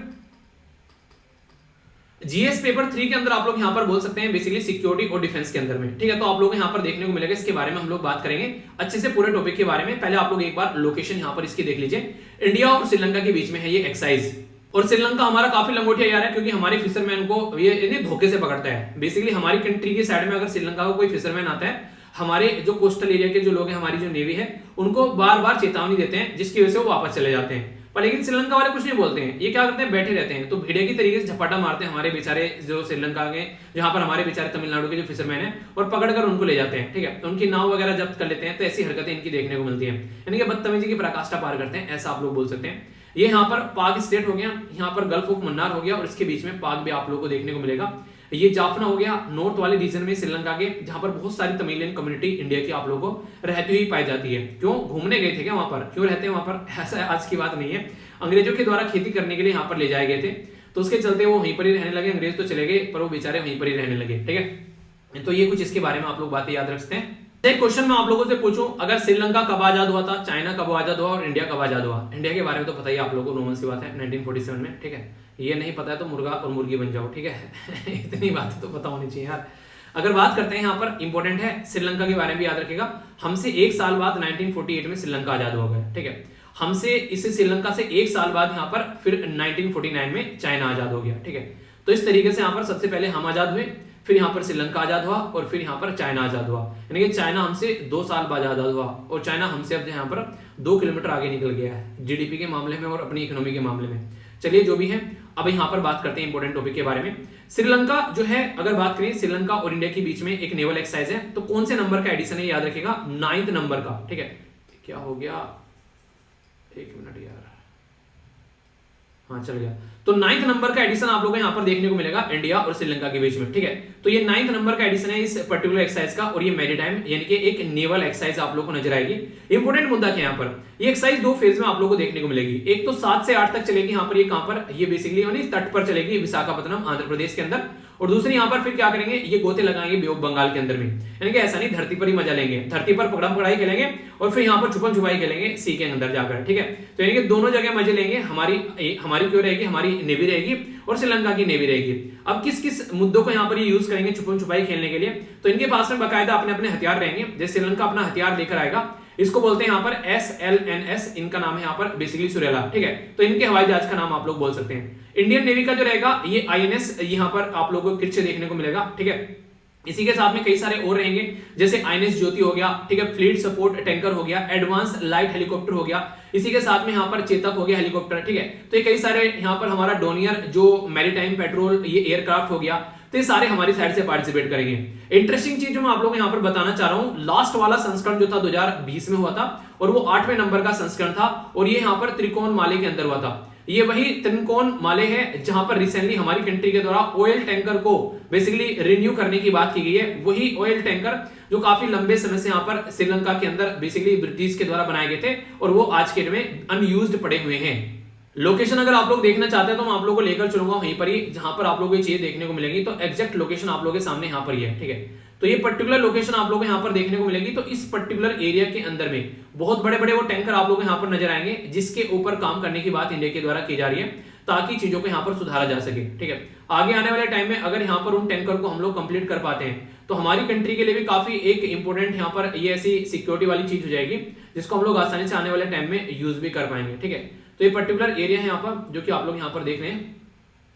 जीएस पेपर 3 के अंदर आप लोग यहां पर बोल सकते हैं बेसिकली सिक्योरिटी और डिफेंस के अंदर में, ठीक है। तो आप लोग यहां पर देखने को मिलेगा, इसके बारे में हम लोग बात करेंगे अच्छे से पूरे टॉपिक के बारे में। पहले आप लोग एक बार लोकेशन यहां पर इसकी देख लीजिए, इंडिया और श्रीलंका के बीच में है ये एक्सरसाइज। और श्रीलंका हमारा काफी लंगोटिया यार है क्योंकि हमारे फिशरमैन को ये धोखे से पकड़ता है। बेसिकली हमारी कंट्री की साइड में अगर श्रीलंका को कोई फिशरमैन आता है, हमारे जो कोस्टल एरिया के जो लोग हैं, हमारी जो नेवी है, उनको बार बार चेतावनी देते हैं जिसकी वजह से वो वापस चले जाते हैं। पर लेकिन श्रीलंका वाले कुछ नहीं बोलते हैं, ये क्या करते हैं बैठे रहते हैं। तो भेड़िया की तरीके से झपाटा मारते हैं हमारे बेचारे जो श्रीलंका के, जहां पर हमारे बेचारे तमिलनाडु के जो फिशरमैन हैं, और पकड़कर उनको ले जाते हैं, ठीक है। उनकी नाव वगैरह जब्त कर लेते हैं। तो ऐसी हरकतें इनकी देखने को मिलती हैं, यानी कि बदतमीजी की पराकाष्ठा पार करते हैं, ऐसा आप लोग बोल सकते हैं। ये यहाँ पर पाक स्टेट हो गया, यहाँ पर गल्फ ऑफ मन्नार हो गया और इसके बीच में पाक भी आप लोग को देखने को मिलेगा। ये जाफना हो गया नॉर्थ वाले रीजन में श्रीलंका के, जहां पर बहुत सारी तमिलियन कम्युनिटी इंडिया की आप लोगों को रहती हुई पाई जाती है। क्यों घूमने गए थे क्या वहां पर, क्यों रहते हैं वहां पर, ऐसा आज की बात नहीं है। अंग्रेजों के द्वारा खेती करने के लिए यहाँ पर ले जाए गए थे, तो उसके चलते वो वहीं पर ही रहने लगे। अंग्रेज तो चले गए पर वो बेचारे वहीं पर ही रहने लगे। ठीक है, तो ये कुछ इसके बारे में आप लोग बातें याद रखते हैं। एक क्वेश्चन मैं आप लोगों से पूछूं, अगर श्रीलंका कब आजाद हुआ था, चाइना कब आजाद हुआ और इंडिया कब आजाद हुआ। इंडिया के बारे में तो पता ही आप लोगों को, नॉर्मल सी बात है 1947 में। ठीक है, ये नहीं पता है तो मुर्गा और मुर्गी बन जाओ। ठीक है इतनी बात तो पता होनी चाहिए यार। अगर बात करते हैं यहाँ पर इंपॉर्टेंट है श्रीलंका के बारे में भी याद रखिएगा, हमसे एक साल बाद 1948 में श्रीलंका आजाद हो गया। ठीक है, हमसे इससे श्रीलंका से एक साल बाद यहाँ पर फिर 1949 में चाइना आजाद हो गया। ठीक है, तो इस तरीके से यहाँ पर सबसे पहले हम आजाद हुए, फिर यहाँ पर श्रीलंका आजाद हुआ और फिर यहाँ पर चाइना आजाद हुआ। यानी कि चाइना हमसे 2 साल बाद आजाद हुआ और चाइना हमसे अब यहाँ पर 2 किलोमीटर आगे निकल गया है जीडीपी के मामले में और अपनी इकोनॉमी के मामले में। चलिए जो भी है, अब यहाँ पर बात करते हैं इंपॉर्टेंट टॉपिक के बारे में। श्रीलंका जो है, अगर बात करें श्रीलंका और इंडिया के बीच में एक नेवल एक्सरसाइज है, तो कौन से नंबर का एडिशन है याद रखिएगा, 9th नंबर का। ठीक है, क्या हो गया, 1 मिनट यार, हाँ चल गया। तो 9th नंबर का एडिशन आप लोगों को यहाँ पर देखने को मिलेगा इंडिया और श्रीलंका के बीच में। ठीक है, तो ये 9th नंबर का एडिशन है इस पर्टिकुलर एक्सरसाइज का, और ये मैरीटाइम यानी कि एक नेवल एक्सरसाइज आप लोगों को नजर आएगी। इंपोर्टेंट मुद्दा क्या यहाँ पर, ये एक्सरसाइज 2 फेज में आप लोगों को देखने को मिलेगी। एक तो 7 से 8 तक चलेगी यहाँ पर, ये कहां पर, ये बेसिकली तट पर चलेगी, विशाखापट्टनम आंध्र प्रदेश के अंदर। और दूसरी यहाँ पर फिर क्या करेंगे, ये गोते लगाएंगे बे ऑफ बंगाल के अंदर में। यानी कि ऐसा नहीं धरती पर ही मजा लेंगे, धरती पर पकड़म पकड़ाई खेलेंगे और फिर यहाँ पर छुपन छुपाई खेलेंगे सी के अंदर जाकर। ठीक है, तो यानी कि दोनों जगह मजे लेंगे। हमारी क्यों रहेगी, हमारी नेवी रहेगी और श्रीलंका की नेवी रहेगी। अब किस किस मुद्दों को यहाँ पर ये यूज करेंगे छुपन छुपाई खेलने के लिए, तो इनके पास में बाकायदा अपने अपने हथियार रहेंगे। जैसे श्रीलंका अपना हथियार लेकर आएगा, इसको बोलते हैं यहाँ पर SLNS, इनका नाम है यहाँ पर बेसिकली सुरेला। ठीक है, तो इनके हवाई जहाज का नाम आप लोग बोल सकते हैं। इंडियन नेवी का जो रहेगा ये INS यहाँ पर आप लोगों को किरचे देखने को मिलेगा। ठीक है, इसी के साथ में कई सारे और रहेंगे, जैसे INS ज्योति हो गया। ठीक है, फ्लीट सपोर्ट टैंकर हो गया, एडवांस लाइट हेलीकॉप्टर हो गया, इसी के साथ में यहाँ पर चेतक हो गया हेलीकॉप्टर। ठीक है, तो ये कई सारे यहाँ पर हमारा डोनियर जो मैरीटाइम पेट्रोल ये एयरक्राफ्ट हो गया, तो ये सारे हमारी साइड से पार्टिसिपेट करेंगे। इंटरेस्टिंग चीज जो मैं आप लोगों को यहाँ पर बताना चाह रहा हूँ, लास्ट वाला संस्करण जो था 2020 में हुआ था और वो 8वें नंबर का संस्करण था, और ये यहाँ पर त्रिकोण माले के अंदर हुआ था। ये वही त्रिकोण माले है जहां पर रिसेंटली हमारी कंट्री के द्वारा ऑयल टैंकर को बेसिकली रिन्यू करने की बात की गई है। वही ऑयल टैंकर जो काफी लंबे समय से यहाँ पर श्रीलंका के अंदर बेसिकली ब्रिटिश के द्वारा बनाए गए थे और वो आज के डेट में अनयूज्ड पड़े हुए हैं। लोकेशन अगर आप लोग देखना चाहते हैं तो मैं आप लोगों को लेकर चलूंगा वहीं पर ही जहां पर आप लोगों को ये चीजें देखने को मिलेंगी। तो एग्जैक्ट लोकेशन आप लोगों के सामने यहाँ पर ही है। ठीक है, तो ये पर्टिकुलर लोकेशन आप लोगों को यहाँ पर देखने को मिलेगी। तो इस पर्टिकुलर एरिया के अंदर में बहुत बड़े बड़े वो टैंकर आप लोगों को यहाँ पर नजर आएंगे, जिसके ऊपर काम करने की बात इंडिया के द्वारा की जा रही है ताकि चीजों को यहाँ पर सुधारा जा सके। ठीक है, आगे आने वाले टाइम में अगर यहाँ पर उन टैंकर को हम लोग कंप्लीट कर पाते हैं तो हमारी कंट्री के लिए भी काफी एक इंपॉर्टेंट यहाँ पर ये ऐसी सिक्योरिटी वाली चीज हो जाएगी जिसको हम लोग आसानी से आने वाले टाइम में यूज भी कर पाएंगे। ठीक है, तो ये पर्टिकुलर एरिया है यहाँ पर जो कि आप लोग यहाँ पर देख रहे हैं,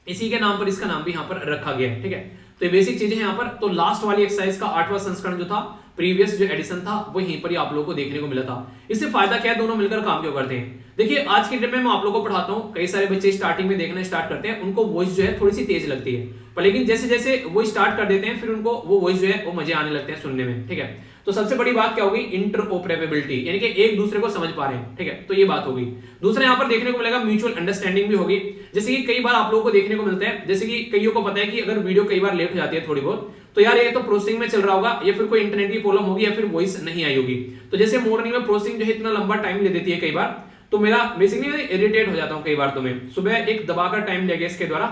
इसी के नाम पर इसका नाम भी यहाँ पर रखा गया है। ठीक है, तो ये बेसिक चीजें हैं यहाँ पर। तो लास्ट वाली एक्सरसाइज का 8वां संस्करण जो था, प्रीवियस जो एडिशन था, वो यहीं पर ही आप लोगों को देखने को मिला था। इससे फायदा क्या है, दोनों मिलकर काम क्यों करते हैं। देखिए आज के डेट में मैं आप लोगों को पढ़ाता हूँ, कई सारे बच्चे स्टार्टिंग में देखना स्टार्ट करते हैं, उनको वॉइस जो है थोड़ी सी तेज लगती है, पर लेकिन जैसे जैसे वो स्टार्ट कर देते हैं फिर उनको वो वॉइस जो है वो मजे आने लगते हैं सुनने में। ठीक है, तो सबसे बड़ी बात क्या होगी, इंटरऑपरेबिलिटी, यानी कि एक दूसरे को समझ पा रहे हैं। ठीक है, तो ये बात होगी। दूसरा यहाँ पर देखने को मिलेगा म्यूचुअल अंडरस्टैंडिंग भी होगी। जैसे कि कई बार आप लोगों को देखने को मिलता है, जैसे कि कईयों को पता है कि अगर वीडियो कई बार लेट हो जाती है थोड़ी बहुत, तो यार ये तो प्रोसेसिंग में चल रहा होगा या फिर कोई इंटरनेट की प्रॉब्लम होगी या फिर वॉइस नहीं आई होगी। तो जैसे मॉर्निंग में प्रोसेसिंग जो है इतना लंबा टाइम ले देती है कई बार, तो मेरा बेसिकली इरिटेट हो जाता हूँ कई बार। तो मैं सुबह एक दबाकर टाइम ले गया इसके द्वारा,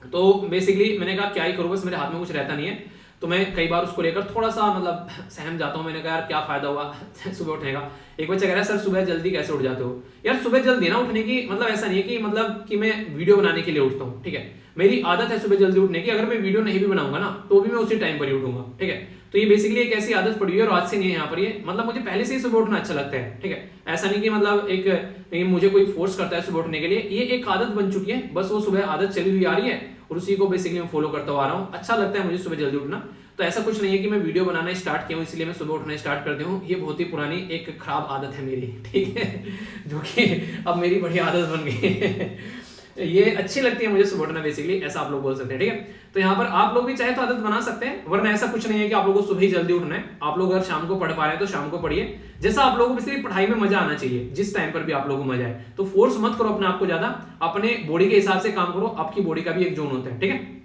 तो बेसिकली मैंने कहा क्या ही करूँ, बस मेरे हाथ में कुछ रहता नहीं है, तो मैं कई बार उसको लेकर थोड़ा सा मतलब सहम जाता हूँ। मैंने कहा यार क्या फायदा हुआ सुबह उठने का। एक बच्चा कह रहा है सर सुबह जल्दी कैसे उठ जाते हो। यार सुबह जल्दी ना उठने की मतलब ऐसा नहीं है कि मतलब कि मैं वीडियो बनाने के लिए उठता हूँ। ठीक है, मेरी आदत है सुबह जल्दी उठने की, अगर मैं वीडियो नहीं भी बनाऊंगा ना तो भी मैं उसी टाइम पर ही उठूंगा। ठीक है, तो ये बेसिकली एक ऐसी आदत पड़ी हुई है और आज से नहीं है यहाँ पर ये, मतलब मुझे पहले से ही सुबह उठना अच्छा लगता है। ठीक है, ऐसा नहीं कि मतलब एक मुझे कोई फोर्स करता है सुबह उठने के लिए, ये एक आदत बन चुकी है, बस वो सुबह आदत चली हुई आ रही है और उसी को बेसिकली मैं फॉलो करता हुआ आ रहा हूँ। अच्छा लगता है मुझे सुबह जल्दी उठना। तो ऐसा कुछ नहीं है कि मैं वीडियो बनाना स्टार्ट किया हूँ इसलिए मैं सुबह उठना स्टार्ट कर दूँ, ये बहुत ही पुरानी एक खराब आदत है मेरी। ठीक है, जो कि अब मेरी बड़ी आदत बन गई है। ये अच्छी लगती है मुझे सुबह उठना बेसिकली, ऐसा आप लोग बोल सकते हैं। ठीक है, तो यहाँ पर आप लोग भी चाहे तो आदत बना सकते हैं, वरना ऐसा कुछ नहीं है कि आप लोगों को सुबह ही जल्दी उठना है। आप लोग अगर शाम को पढ़ पा रहे हैं तो शाम को पढ़िए, जैसा आप लोगों को बेसिकली पढ़ाई में मजा आना चाहिए, जिस टाइम पर भी आप लोगों को मजा आए। तो फोर्स मत करो अपने आप को ज्यादा, अपने बॉडी के हिसाब से काम करो, आपकी बॉडी का भी एक जोन होता है। ठीक है,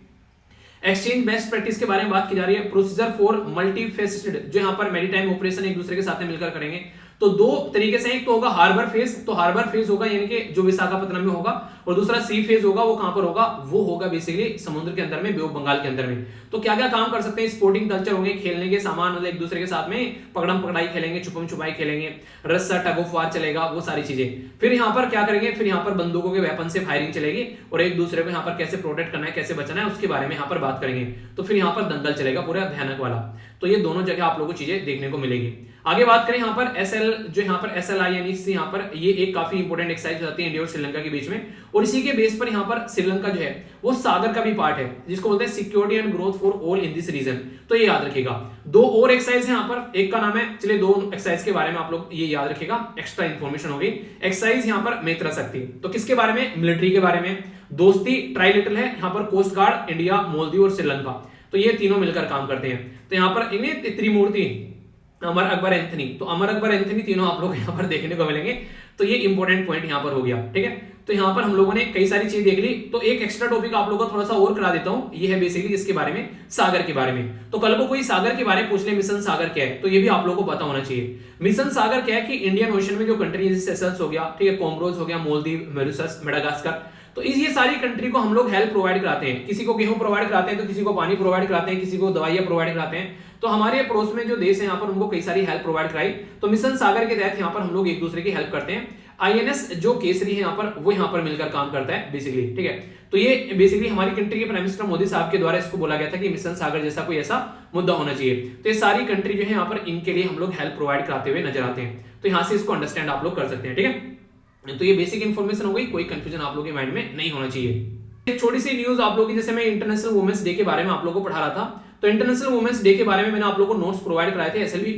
एक्सचेंज बेस्ट प्रैक्टिस के बारे में बात की जा रही है। प्रोसीजर फॉर मल्टीफेसेटेड, जो यहाँ पर मैरीटाइम ऑपरेशन एक दूसरे के साथ में मिलकर करेंगे। तो दो तरीके से, एक तो होगा हार्बर फेज, तो हार्बर फेज होगा यानी कि जो विशाखापत्तनम में होगा, और दूसरा सी फेज होगा, वो कहां पर होगा, वो होगा बेसिकली समुद्र के अंदर में, बे ऑफ बंगाल के अंदर में। तो क्या क्या काम कर सकते हैं, स्पोर्टिंग कल्चर होंगे, खेलने के सामान, मतलब एक दूसरे के साथ में पकड़म पकड़ाई खेलेंगे, छुपम छुपाई खेलेंगे, रस्सा टग ऑफ वार चलेगा, वो सारी चीजें। फिर यहाँ पर क्या करेंगे, फिर यहाँ पर बंदूकों के वेपन से फायरिंग चलेगी, और एक दूसरे को यहाँ पर कैसे प्रोटेक्ट करना है, कैसे बचना है, उसके बारे में यहाँ पर बात करेंगे। तो फिर यहाँ पर दंगल चलेगा पूरा भयानक वाला। तो ये दोनों जगह आप लोगों को चीजें देखने को मिलेगी। आगे बात करें यहाँ पर एसएल, जो यहाँ पर एसएलआई यानी यहाँ पर ये एक काफी इंपॉर्टेंट एक्सरसाइज हो जाती है इंडिया और श्रीलंका के बीच में, और इसी के बेस पर यहाँ पर श्रीलंका जो है वो सागर का भी पार्ट है, जिसको बोलते हैं security and growth for all in this region. तो ये याद रखिएगा। दो और एक्सरसाइज है यहाँ पर, एक का नाम है, चलिए दो एक्सरसाइज के बारे में आप लोग ये याद रखिएगा, एक्स्ट्रा इंफॉर्मेशन हो गई। एक्सरसाइज यहाँ पर मित्र शक्ति, तो किसके बारे में, मिलिट्री के बारे में। दोस्ती ट्राइलेटरल है यहाँ पर, कोस्ट गार्ड, इंडिया, मालदीव और श्रीलंका, तो ये तीनों मिलकर काम करते हैं। तो यहाँ पर इन्हें त्रिमूर्ति अमर अकबर एंथनी, तो अमर अकबर एंथनी तीनों आप लोग यहाँ पर देखने को मिलेंगे। तो ये इंपॉर्टेंट पॉइंट यहाँ पर हो गया, ठीक है। तो यहाँ पर हम लोगों ने कई सारी चीज देख ली। तो एक एक्स्ट्रा टॉपिक आप लोगों को थोड़ा सा और करा देता हूँ, ये है बेसिकली इसके बारे में, सागर के बारे में। तो कल को कोई सागर के बारे में पूछ ले, मिशन सागर क्या है, तो ये भी आप लोगों को पता होना चाहिए। मिशन सागर क्या है कि इंडियन ओशन में जो कंट्री, जैसे सेशल्स हो गया, ठीक है, कोमोरोस हो गया, मालदीव, मॉरिशस, मेडागास्कर, तो ये सारी कंट्री को हम लोग हेल्प प्रोवाइड कराते हैं। किसी को गेहूं प्रोवाइड कराते हैं, तो किसी को पानी प्रोवाइड कराते हैं, किसी को दवाइयां प्रोवाइड कराते हैं। तो हमारे पड़ोस में जो देश है यहाँ पर, उनको कई सारी हेल्प प्रोवाइड कराई। तो मिशन सागर के तहत यहाँ पर हम लोग एक दूसरे की हेल्प करते हैं। आईएनएस जो केसरी है यहाँ पर, वो यहाँ पर मिलकर काम करता है बेसिकली, ठीक है। तो ये बेसिकली हमारी कंट्री के प्राइम मिनिस्टर मोदी साहब के द्वारा इसको बोला गया था कि मिशन सागर जैसा कोई ऐसा मुद्दा होना चाहिए। तो ये सारी कंट्री जो है यहाँ पर, इनके लिए हम लोग हेल्प प्रोवाइड कराते हुए नजर आते हैं। तो यहाँ से इसको अंडरस्टैंड आप लोग कर सकते हैं, ठीक है। तो ये बेसिक इंफॉर्मेशन हो गई, कोई कंफ्यूजन आप लोगों के माइंड में नहीं होना चाहिए। एक छोटी सी न्यूज आप लोगों की, जैसे मैं इंटरनेशनल वुमेन्स डे के बारे में आप लोगों को पढ़ा रहा था, तो इंटरनेशनल वुमेन्स डे के बारे में मैंने आप लोगों को नोट्स प्रोवाइड कराए थे एसएलवी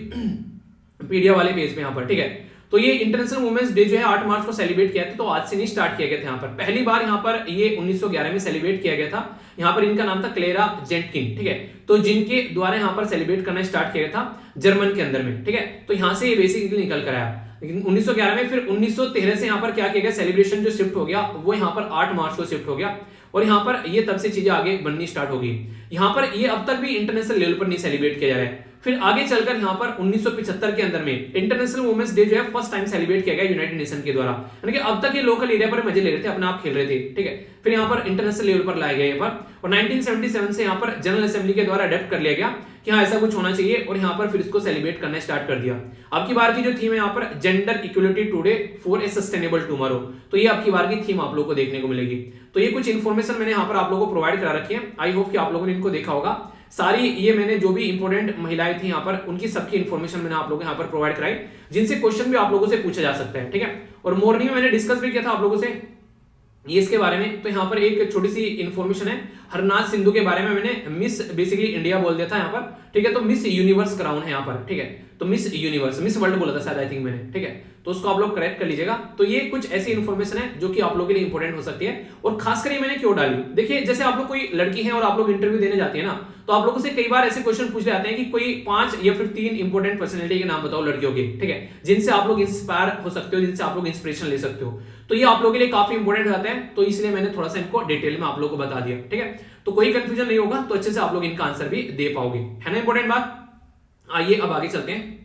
पीडिया वाले पेज पे यहाँ पर, ठीक है। तो ये इंटरनेशनल वुमेन्स डे जो है 8 मार्च को सेलिब्रेट किया था, तो आज से नहीं स्टार्ट किया गया था यहाँ पर। पहली बार यहाँ पर ये 1911 में सेलिब्रेट किया गया था। यहाँ पर इनका नाम था क्लेरा जेंटकिन, ठीक है। तो जिनके द्वारा यहाँ पर सेलिब्रेट करना स्टार्ट किया गया था जर्मन के अंदर में, ठीक है। तो यहाँ से ये बेसिकली निकल कर आया 1911 में। फिर 1913 से यहाँ पर क्या किया गया, सेलिब्रेशन जो शिफ्ट हो गया वो यहाँ पर 8 मार्च को शिफ्ट हो गया, और यहाँ पर ये तब से चीजें आगे बननी स्टार्ट होगी। यहाँ पर ये अब तक भी इंटरनेशनल लेवल पर नहीं सेलिब्रेट किया जा रहा है। फिर आगे चलकर यहाँ पर 1975 के अंदर में इंटरनेशनल वुमेन्स डे जो है फर्स्ट टाइम सेलिब्रेट किया गया यूनाइटेड नेशन के द्वारा, यानी कि अब तक ये लोकल एरिया पर मजे ले रहे थे, अपने आप खेल रहे थे, ठीक है। फिर यहाँ पर इंटरनेशनल लेवल पर लाया गया यहाँ पर, और 1977 से यहाँ पर जनरल असेंबली के द्वारा अडेप्ट कर लिया गया कि हाँ ऐसा कुछ होना चाहिए, और यहाँ पर फिर इसको सेलिब्रेट करना स्टार्ट कर दिया। अब की बार की जो थीम है यहाँ पर, gender equality today for a sustainable tomorrow, तो ये अब की बार की थीम आप लोगों को देखने को मिलेगी। तो ये कुछ इन्फॉर्मेशन मैंने यहाँ पर आप लोगों को प्रोवाइड करा रखी है। आई होप कि आप लोगों ने इनको देखा होगा। सारी ये मैंने जो भी इंपॉर्टेंट महिलाएं थी यहाँ पर, उनकी सबकी इन्फॉर्मेशन मैंने आप लोगों को यहाँ पर प्रोवाइड कराई, जिनसे क्वेश्चन भी आप लोगों से पूछा जा सकता है, ठीक है। और मॉर्निंग में मैंने डिस्कस भी किया था आप लोगों से ये इसके बारे में। तो यहाँ पर एक छोटी सी इन्फॉर्मेशन है, हरनाथ सिंधु के बारे में मैंने मिस बेसिकली इंडिया बोल दिया था यहाँ पर, ठीक है। तो मिस यूनिवर्स क्राउन है यहाँ पर, ठीक है। तो मिस यूनिवर्स, मिस वर्ल्ड बोला था शायद, आई थिंक मैंने, ठीक है। तो उसको आप लोग करेक्ट कर लीजिएगा। तो ये कुछ ऐसी इन्फॉर्मेशन है जो कि आप लोगों के लिए इंपॉर्टेंट हो सकती है, और खासकर ये मैंने क्यों डाली, देखिए जैसे आप लोग कोई लड़की है और आप लोग इंटरव्यू देने जाते हैं ना, तो आप लोगों से कई बार ऐसे क्वेश्चन पूछ जाते हैं कि कोई 5 या फिर 3 इंपॉर्टेंट पर्सनैलिटी के नाम बताओ लड़कियों के, ठीक है, जिनसे आप लोग इंस्पायर हो सकते हो, जिनसे आप लोग इंस्पिरेशन ले सकते हो। तो ये आप लोगों के लिए काफी इंपॉर्टेंट रहता है, तो इसलिए मैंने थोड़ा सा इनको डिटेल में आप लोगों को बता दिया, ठीक है। तो कोई कंफ्यूजन नहीं होगा, तो अच्छे से आप लोग इनका आंसर भी दे पाओगे, है ना इंपॉर्टेंट बात। आइए अब आगे चलते हैं।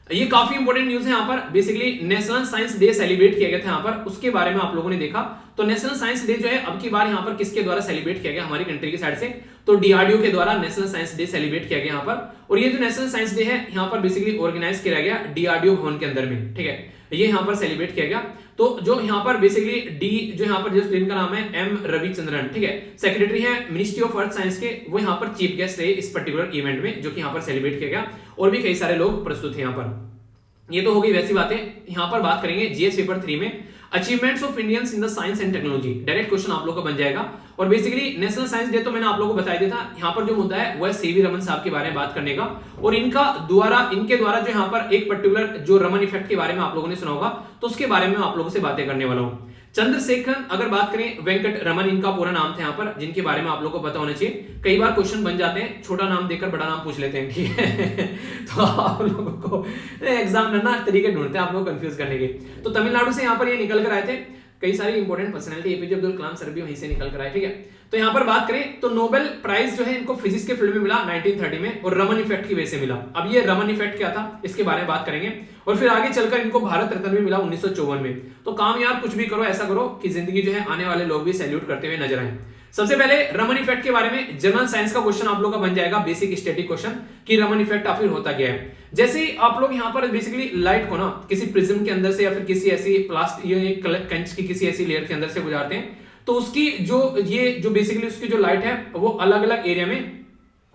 ये काफी इंपॉर्टेंट न्यूज है यहाँ पर, basically national science day celebrate किया गया था यहाँ पर, उसके बारे में आप लोगों ने देखा। तो नेशनल साइंस डे जो है अब की बार यहाँ पर किसके द्वारा सेलिब्रेट किया गया, हमारी कंट्री की साइड से, तो डीआरडीओ के द्वारा नेशनल साइंस डे सेलिब्रेट किया गया यहाँ पर। और ये जो नेशनल साइंस डे है यहाँ पर बेसिकली ऑर्गेनाइज किया गया डीआरडीओ भवन के अंदर में, ठीक है, ये यहाँ पर सेलिब्रेट किया गया। तो जो यहाँ पर बेसिकली डी जो यहाँ पर जिस जिनका नाम है एम रविचंद्रन, ठीक है, सेक्रेटरी है मिनिस्ट्री ऑफ अर्थ साइंस के, वो यहाँ पर चीफ गेस्ट रहे इस पर्टिकुलर इवेंट में, जो कि यहाँ पर सेलिब्रेट किया गया, और भी कई सारे लोग प्रस्तुत थे यहाँ पर। ये तो हो गई वैसी बातें। यहाँ पर बात करेंगे जीएस पेपर 3 में achievements of Indians in the science and technology, direct question आप लोग का बन जाएगा। और बेसिकली नेशनल साइंस डे तो मैंने आप लोगों को बताया दिया था। यहाँ पर जो मुद्दा है वो है सीवी रमन साहब के बारे में बात करने का, और इनके द्वारा जो यहाँ पर एक पर्टिकुलर जो रमन इफेक्ट के बारे में आप लोगों ने सुना होगा, तो उसके बारे में आप लोगों से बातें करने वाला हूँ। चंद्रशेखरन, अगर बात करें वेंकट रमन, इनका पूरा नाम था यहाँ पर, जिनके बारे में आप लोगों को पता होना चाहिए। कई बार क्वेश्चन बन जाते हैं, छोटा नाम देकर बड़ा नाम पूछ लेते हैं, ठीक है तो आप लोगों को एग्जाम ना तरीके ढूंढते हैं आप लोग कंफ्यूज करने के। तो तमिलनाडु से यहाँ पर ये निकल कर आए थे। कई सारी important personality, APJ Abdul Kalam sir भी वहीं से निकल कर आए, ठीक है। तो यहाँ पर बात करें तो नोबेल प्राइज जो है इनको फिजिक्स के फील्ड में मिला 1930 में, और रमन इफेक्ट की वजह से मिला। अब ये रमन इफेक्ट क्या था इसके बारे में बात करेंगे, और फिर आगे चलकर इनको भारत रत्न भी मिला 1954 में। तो काम यार कुछ भी करो, ऐसा करो कि जिंदगी जो है आने वाले लोग भी सैल्यूट करते हुए नजर आए। सबसे पहले रमन इफेक्ट के बारे में जनरल साइंस का क्वेश्चन आप लोग का बन जाएगा, बेसिक स्टैटिक क्वेश्चन, कि रमन इफेक्ट आखिर होता क्या है। जैसे ही आप लोग यहाँ पर बेसिकली लाइट को ना किसी प्रिज्म के अंदर से या फिर किसी ऐसी प्लास्टिक कंच की किसी ऐसी लेयर के अंदर से गुजारते हैं, तो उसकी जो बेसिकली उसकी जो लाइट है वो अलग अलग एरिया में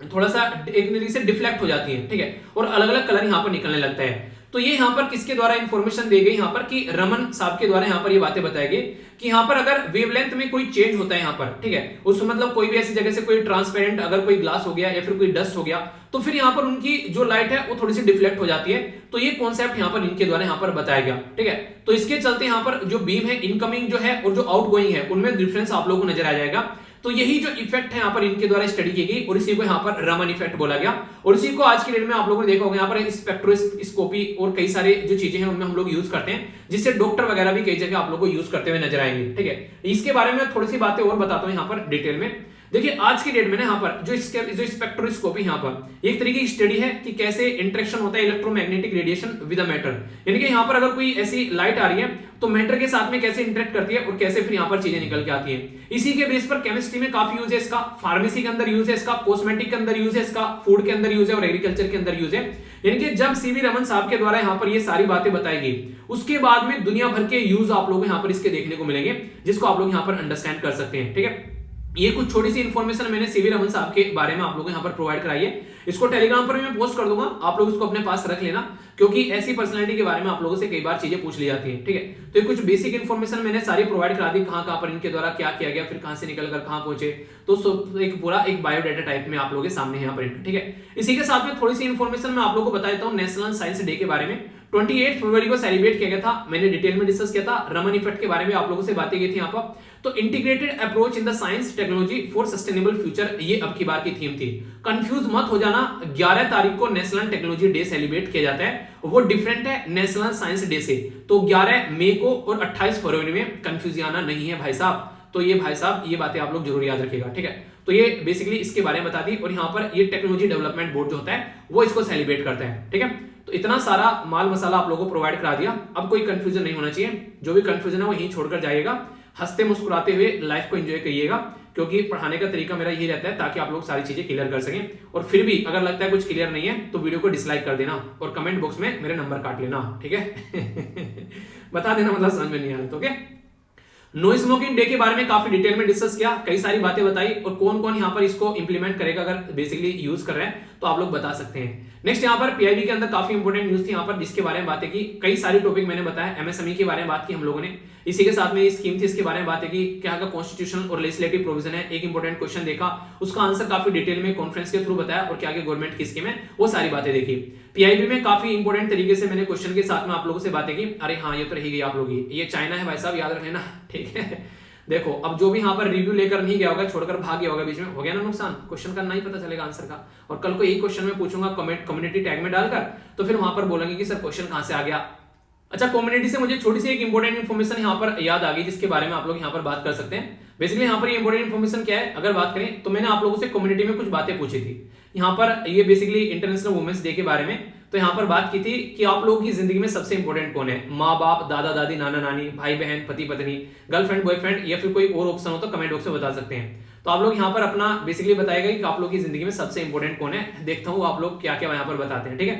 थोड़ा सा एक तरीके से डिफ्लेक्ट हो जाती है, ठीक है, और अलग अलग कलर यहाँ पर निकलने लगता है। तो ये यहाँ पर किसके द्वारा इंफॉर्मेशन दी गई यहाँ पर, कि रमन साहब के द्वारा यहाँ पर ये बातें बताई गई कि यहाँ पर अगर वेवलेंथ में कोई चेंज होता है यहाँ पर, ठीक है, उस मतलब कोई भी ऐसी जगह से कोई ट्रांसपेरेंट अगर कोई ग्लास हो गया या फिर कोई डस्ट हो गया, तो फिर यहाँ पर उनकी जो लाइट है वो थोड़ी सी डिफ्लेक्ट हो जाती है। तो ये कॉन्सेप्ट यहाँ पर इनके द्वारा यहाँ पर बताया गया, ठीक है। तो इसके चलते यहाँ पर जो बीम है इनकमिंग जो है और जो आउटगोइंग है उनमें डिफरेंस आप लोगों को नजर आ जाएगा। तो यही जो इफेक्ट है यहाँ पर इनके द्वारा स्टडी की गई और इसी को यहाँ पर रमन इफेक्ट बोला गया। और इसी को आज की डेट में आप लोगों ने देखा होगा यहाँ पर स्पेक्ट्रोस्कोपी और कई सारे जो चीजें हैं उनमें हम लोग यूज करते हैं, जिससे डॉक्टर वगैरह भी कई जगह आप लोग को यूज करते हुए नजर आएंगे, ठीक है। इसके बारे में थोड़ी सी बातें और बताता हूँ यहाँ पर डिटेल में। देखिए आज की डेट में ना यहाँ पर जो स्पेक्ट्रोस्कोपी यहाँ पर एक तरीके की स्टडी है कि कैसे इंटरेक्शन होता है electromagnetic radiation with a matter, यानी कि यहाँ पर अगर कोई ऐसी लाइट आ रही है तो मैटर के साथ में कैसे इंटरेक्ट करती है और कैसे फिर यहाँ पर चीजें निकल के आती है। इसी के बेस पर केमिस्ट्री में काफी यूज है इसका, फार्मेसी के अंदर यूज है इसका, कॉस्मेटिक के अंदर यूज है इसका, फूड के अंदर यूज है और एग्रीकल्चर के अंदर यूज है। यानी कि जब सीवी रमन साहब के द्वारा यहाँ पर ये सारी बातें बताई गई, उसके बाद में दुनिया भर के यूज आप लोग यहाँ पर इसके देखने को मिलेंगे, जिसको आप लोग यहाँ पर अंडरस्टैंड कर सकते हैं, ठीक है। ये कुछ छोटी सी इंफॉर्मेशन मैंने सीवी रमन साहब के बारे में आप लोगों को यहाँ पर प्रोवाइड कराई है। इसको टेलीग्राम पर भी मैं पोस्ट कर दूंगा, आप लोग इसको अपने पास रख लेना, क्योंकि ऐसी पर्सनालिटी के बारे में आप लोगों से कई बार चीजें पूछ ली जाती हैं, ठीक है। तो ये कुछ बेसिक इंफॉर्मेशन मैंने सारी प्रोवाइड करा दी, कहाँ पर इनके द्वारा क्या किया गया, फिर कहाँ से निकल कर कहाँ पहुंचे, तो एक पूरा एक बायोडाटा टाइप में आप लोगों के सामने यहाँ पर, ठीक है। इसी के साथ में थोड़ी सी इंफॉर्मेशन मैं आप लोगों को बताता हूँ नेशनल साइंस डे के बारे में। 28 फरवरी को सेलिब्रेट किया गया था, मैंने डिटेल में डिस्कस किया था, रमन इफेक्ट के बारे में आप लोगों से बातें की थी यहाँ पर। तो integrated approach in the science technology for sustainable future, ये अब की बार की थीम थी। कंफ्यूज मत हो जाना, 11 तारीख को नेशनल टेक्नोलॉजी डे सेलिब्रेट किया जाता है, वो डिफरेंट है नेशनल साइंस डे से। तो 11 मई को और 28 फरवरी में कंफ्यूज आना नहीं है भाई साहब। तो ये भाई साहब ये बातें आप लोग जरूर याद रखिएगा, ठीक है। तो ये बेसिकली इसके बारे में बता दी, और यहाँ पर ये टेक्नोलॉजी डेवलपमेंट बोर्ड जो होता है वो इसको सेलिब्रेट करता है, ठीक है। तो इतना सारा माल मसाला आप लोगों को प्रोवाइड करा दिया, अब कोई कंफ्यूजन नहीं होना चाहिए। जो भी कंफ्यूजन है वो यहीं छोड़कर जाइएगा, हंसते मुस्कुराते हुए लाइफ को एंजॉय करिएगा, क्योंकि पढ़ाने का तरीका मेरा यही रहता है ताकि आप लोग सारी चीजें क्लियर कर सकें। और फिर भी अगर लगता है कुछ क्लियर नहीं है तो वीडियो को डिसलाइक कर देना और कमेंट बॉक्स में मेरे नंबर काट लेना, ठीक है। बता देना, मतलब समझ में नहीं आया तो, ओके। नो स्मोकिंग डे के बारे में काफी डिटेल में डिस्कस किया, कई सारी बातें बताई, और कौन कौन यहाँ पर इसको इंप्लीमेंट करेगा अगर बेसिकली यूज कर रहे हैं तो आप लोग बता सकते हैं। नेक्स्ट यहाँ पर पीआईबी के अंदर काफी इंपोर्टेंट न्यूज थी यहाँ पर, जिसके बारे में बातें की, कई सारी टॉपिक मैंने बताया, एमएसएमई के बारे में बात की हम लोगों ने। इसी के साथ में ये स्कीम थी, इसके बारे में बातें की, क्या क्या कॉन्स्टिट्यूशनल और लेजिस्लेटिव प्रोविजन है, एक इंपोर्टेंट क्वेश्चन देखा, उसका आंसर काफी डिटेल में कॉन्फ्रेंस के थ्रू बताया, और क्या क्या गवर्नमेंट की स्कीम है वो सारी बातें देखी। पीआईबी में काफी इंपोर्टेंट तरीके से मैंने क्वेश्चन के साथ में आप लोगों से बातें की। अरे हाँ, ये तो रही गई आप लोग की, ये चाइना है भाई साहब, याद रख लेना, ठीक है। देखो अब जो भी यहाँ पर रिव्यू लेकर नहीं गया होगा, छोड़कर भाग गया होगा बीच में, हो गया ना नुकसान, क्वेश्चन का नहीं पता चलेगा आंसर का, और कल को यही क्वेश्चन में पूछूंगा कम्युनिटी टैग में डालकर, तो फिर वहां पर बोलेंगे कि सर क्वेश्चन कहां से आ गया। अच्छा, कम्युनिटी से मुझे छोटी सी एक इंपोर्टेंट इन्फॉर्मेशन यहाँ पर याद आ गई, जिसके बारे में आप लोग यहाँ पर बात कर सकते हैं। बेसिकली यहाँ पर ये इंपोर्टेंट इन्फॉर्मेशन क्या है, अगर बात करें तो मैंने आप लोगों से कम्युनिटी में कुछ बातें पूछी थी यहाँ पर, ये बेसिकली इंटरनेशनल वुमेन्स डे के बारे में। तो यहाँ पर बात की थी कि आप लोगों की जिंदगी में सबसे इंपॉर्टेंट कौन है, माँ बाप, दादा दादी, नाना नानी, भाई बहन, पति पत्नी, गर्लफ्रेंड बॉयफ्रेंड, या फिर कोई और ऑप्शन हो तो कमेंट बॉक्स में बता सकते हैं। तो आप लोग यहाँ पर अपना बेसिकली बताएगा कि आप लोग की जिंदगी में सबसे इंपॉर्टेंट कौन है, देखता हूँ आप लोग क्या क्या यहाँ पर बताते हैं, ठीक है।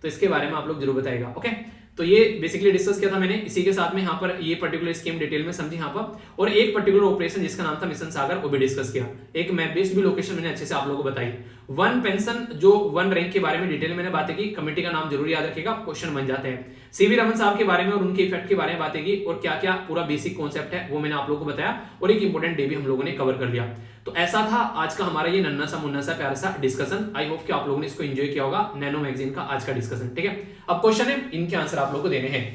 तो इसके बारे में आप लोग जरूर बताएगा, ओके। तो ये बेसिकली डिस्कस किया था मैंने, इसी के साथ में यहाँ पर ये पर्टिकुलर स्कीम डिटेल में समझी यहाँ पर, और एक पर्टिकुलर ऑपरेशन जिसका नाम था मिशन सागर वो भी डिस्कस किया, एक मैप बेस्ड भी लोकेशन मैंने अच्छे से आप लोगों को बताई। वन पेंशन जो वन रैंक के बारे में डिटेल मैंने बातें की, कमेटी का नाम जरूर याद रखिएगा, क्वेश्चन बन जाते हैं। सीवी रमन साहब के बारे में और उनके इफेक्ट के बारे में बातें की, और क्या क्या पूरा बेसिक कॉन्सेप्ट है वो मैंने आप लोगों को बताया, और एक इंपॉर्टेंट डे भी हम लोगों ने कवर कर लिया। तो ऐसा था आज का हमारा ये नन्ना सा मुन्ना सा प्यारा सा डिस्कशन। आई होप कि आप लोगों ने इसको एंजॉय किया होगा, नैनो मैगजीन का आज का डिस्कशन, ठीक है। अब क्वेश्चन है, इनके आंसर आप लोगों को देने हैं।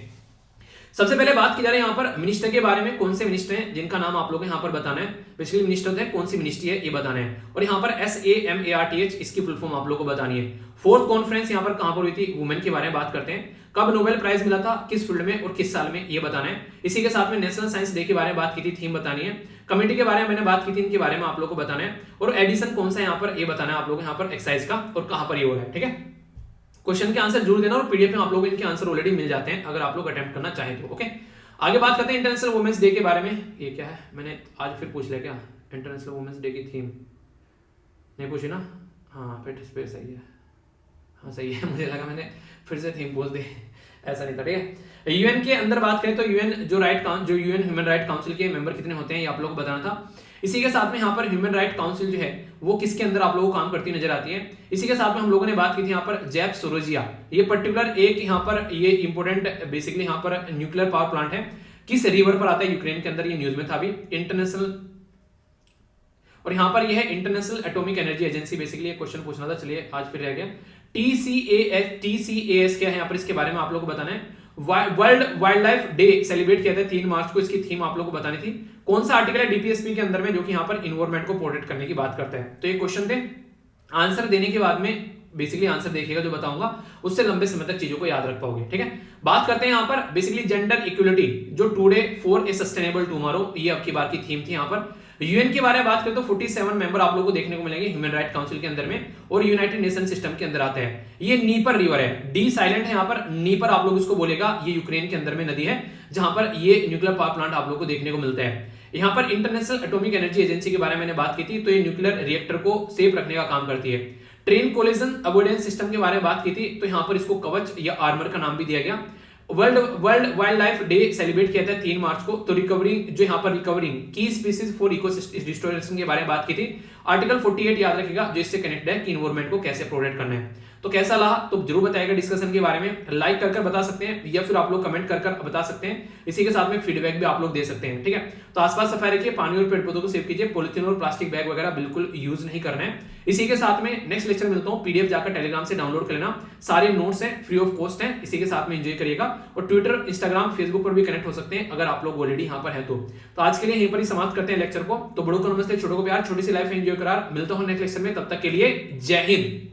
सबसे पहले बात की जा रही है यहाँ पर मिनिस्टर के बारे में, कौन से मिनिस्टर हैं जिनका नाम आप लोगों को यहाँ पर बताना है। बेसिकली मिनिस्टर होते हैं, कौन सी मिनिस्ट्री है ये बताना है, और यहाँ पर SAMARTH इसकी फुल फॉर्म आप लोगों को बतानी है। फोर्थ कॉन्फ्रेंस यहाँ पर कहां पर हुई थी, वुमेन के बारे में बात करते हैं। कब नोबेल प्राइज मिला था, किस फील्ड में और किस साल में, ये बताना है। इसी के साथ में नेशनल साइंस डे के बारे में बात की थी, थीम बतानी है। कमेटी के बारे में मैंने बात की थी, इनके बारे में आप लोगों को बताना है। और एडिशन कौन सा यहाँ पर, ये बताना है आप लोगों को यहाँ पर एक्सरसाइज का, और कहां पर ये हो रहा है, ठीक है। क्वेश्चन के आंसर जरूर देना, और पीडीएफ में आप लोगों को इनके आंसर ऑलरेडी मिल जाते हैं अगर आप लोग अटेम्प्ट करना चाहें तो। ओके, आगे बात करते हैं इंटरनेशनल वुमेन्स डे के बारे में। ये क्या है, मैंने आज फिर पूछ लिया क्या, इंटरनेशनल वुमेन्स डे की थीम नहीं पूछी ना? हाँ फिर सही है, हाँ सही है, मुझे लगा मैंने फिर से थीम बोल दी, ऐसा नहीं था, ठीक है। यूएन के अंदर बात करें तो यूएन जो यूएन ह्यूमन राइट काउंसिल के मेंबर कितने होते हैं, ये आप लोगों को बताना था। इसी के साथ में यहाँ पर ह्यूमन राइट काउंसिल जो है वो किसके अंदर आप लोगों को काम करती नजर आती है। इसी के साथ में हम लोगों ने बात की थी यहाँ पर ज़ैपोरिज़िया, ये पर्टिकुलर एक यहाँ पर ये इंपोर्टेंट बेसिकली यहाँ पर न्यूक्लियर पावर प्लांट है, किस रिवर पर आता है, यूक्रेन के अंदर, ये न्यूज में था अभी। इंटरनेशनल, और यहाँ पर ये है international atomic energy agency, basically ये क्वेश्चन पूछना था, चलिए आज फिर रह गया। TCAS क्या है यहाँ पर, इसके बारे में आप लोगों को बताना है। World wild life day celebrate किया था 3 मार्च को, इसकी थीम आप लोगों को बतानी थी। कौन सा आर्टिकल है डीपीएसपी के अंदर में जो कि यहाँ पर इन्वायरमेंट को प्रोटेक्ट करने की बात करते हैं। तो ये क्वेश्चन थे, आंसर देने के बाद में बेसिकली आंसर देखिएगा जो बताऊंगा, उससे लंबे समय तक चीजों को याद रख पाओगे, ठीक है। बात करते हैं यहाँ पर बेसिकली जेंडर इक्वलिटी, जो today for a sustainable tomorrow, ये अब की बार की थीम थी यहाँ पर। यूएन के बारे में बात करें तो 47 मेंबर आप लोगों को देखने को मिलेंगे ह्यूमन राइट काउंसिल के अंदर में, और यूनाइटेड नेशन सिस्टम के अंदर आते हैं। ये नीपर रिवर है, डी साइलेंट है यहाँ पर, नीपर आप लोग इसको बोलेगा, ये यूक्रेन के अंदर में नदी है जहां पर ये न्यूक्लियर पावर प्लांट आप लोग को देखने को मिलता है। यहाँ पर इंटरनेशनल एटॉमिक एनर्जी एजेंसी के बारे में मैंने बात की थी, तो ये न्यूक्लियर रिएक्टर को सेफ रखने का काम करती है। ट्रेन कोलिजन अवॉइडेंस सिस्टम के बारे में बात की थी, तो यहाँ पर इसको कवच या आर्मर का नाम भी दिया गया। World wild life day celebrate किया था 3 मार्च को, तो रिकवरिंग जो यहाँ पर रिकवरिंग की स्पीसीज फॉर इकोसिस्टम रिस्टोरेशन के बारे में बात की थी। आर्टिकल 48 याद रखिएगा जो इससे कनेक्टेड है कि इन्वायरमेंट को कैसे प्रोटेक्ट करना है। तो कैसा लगा तो जरूर बताइएगा डिस्कशन के बारे में, लाइक कर बता सकते हैं, या फिर आप लोग कमेंट कर बता सकते हैं। इसी के साथ में फीडबैक भी आप लोग दे सकते हैं, ठीक है। तो आसपास सफाई रखिए, पानी और पेड़ पौधों को सेव कीजिए, पॉलिथीन और प्लास्टिक बैग वगैरह बिल्कुल यूज नहीं करना है। इसी के साथ में नेक्स्ट लेक्चर मिलता हूं, पीडीएफ जाकर टेलीग्राम से डाउनलोड कर लेना, सारे नोट्स हैं, फ्री ऑफ कॉस्ट हैं। इसी के साथ में एंजॉय करिएगा, और ट्विटर, इंस्टाग्राम, फेसबुक पर भी कनेक्ट हो सकते हैं अगर आप लोग ऑलरेडी यहाँ पर है तो। आज के लिए यहीं पर ही समाप्त करते हैं लेक्चर को। तो बड़ों को नमस्ते, छोटों को प्यार, छोटी सी लाइफ एंजॉय करार। मिलता हूं नेक्स्ट लेक्चर में, तब तक के लिए जय हिंद।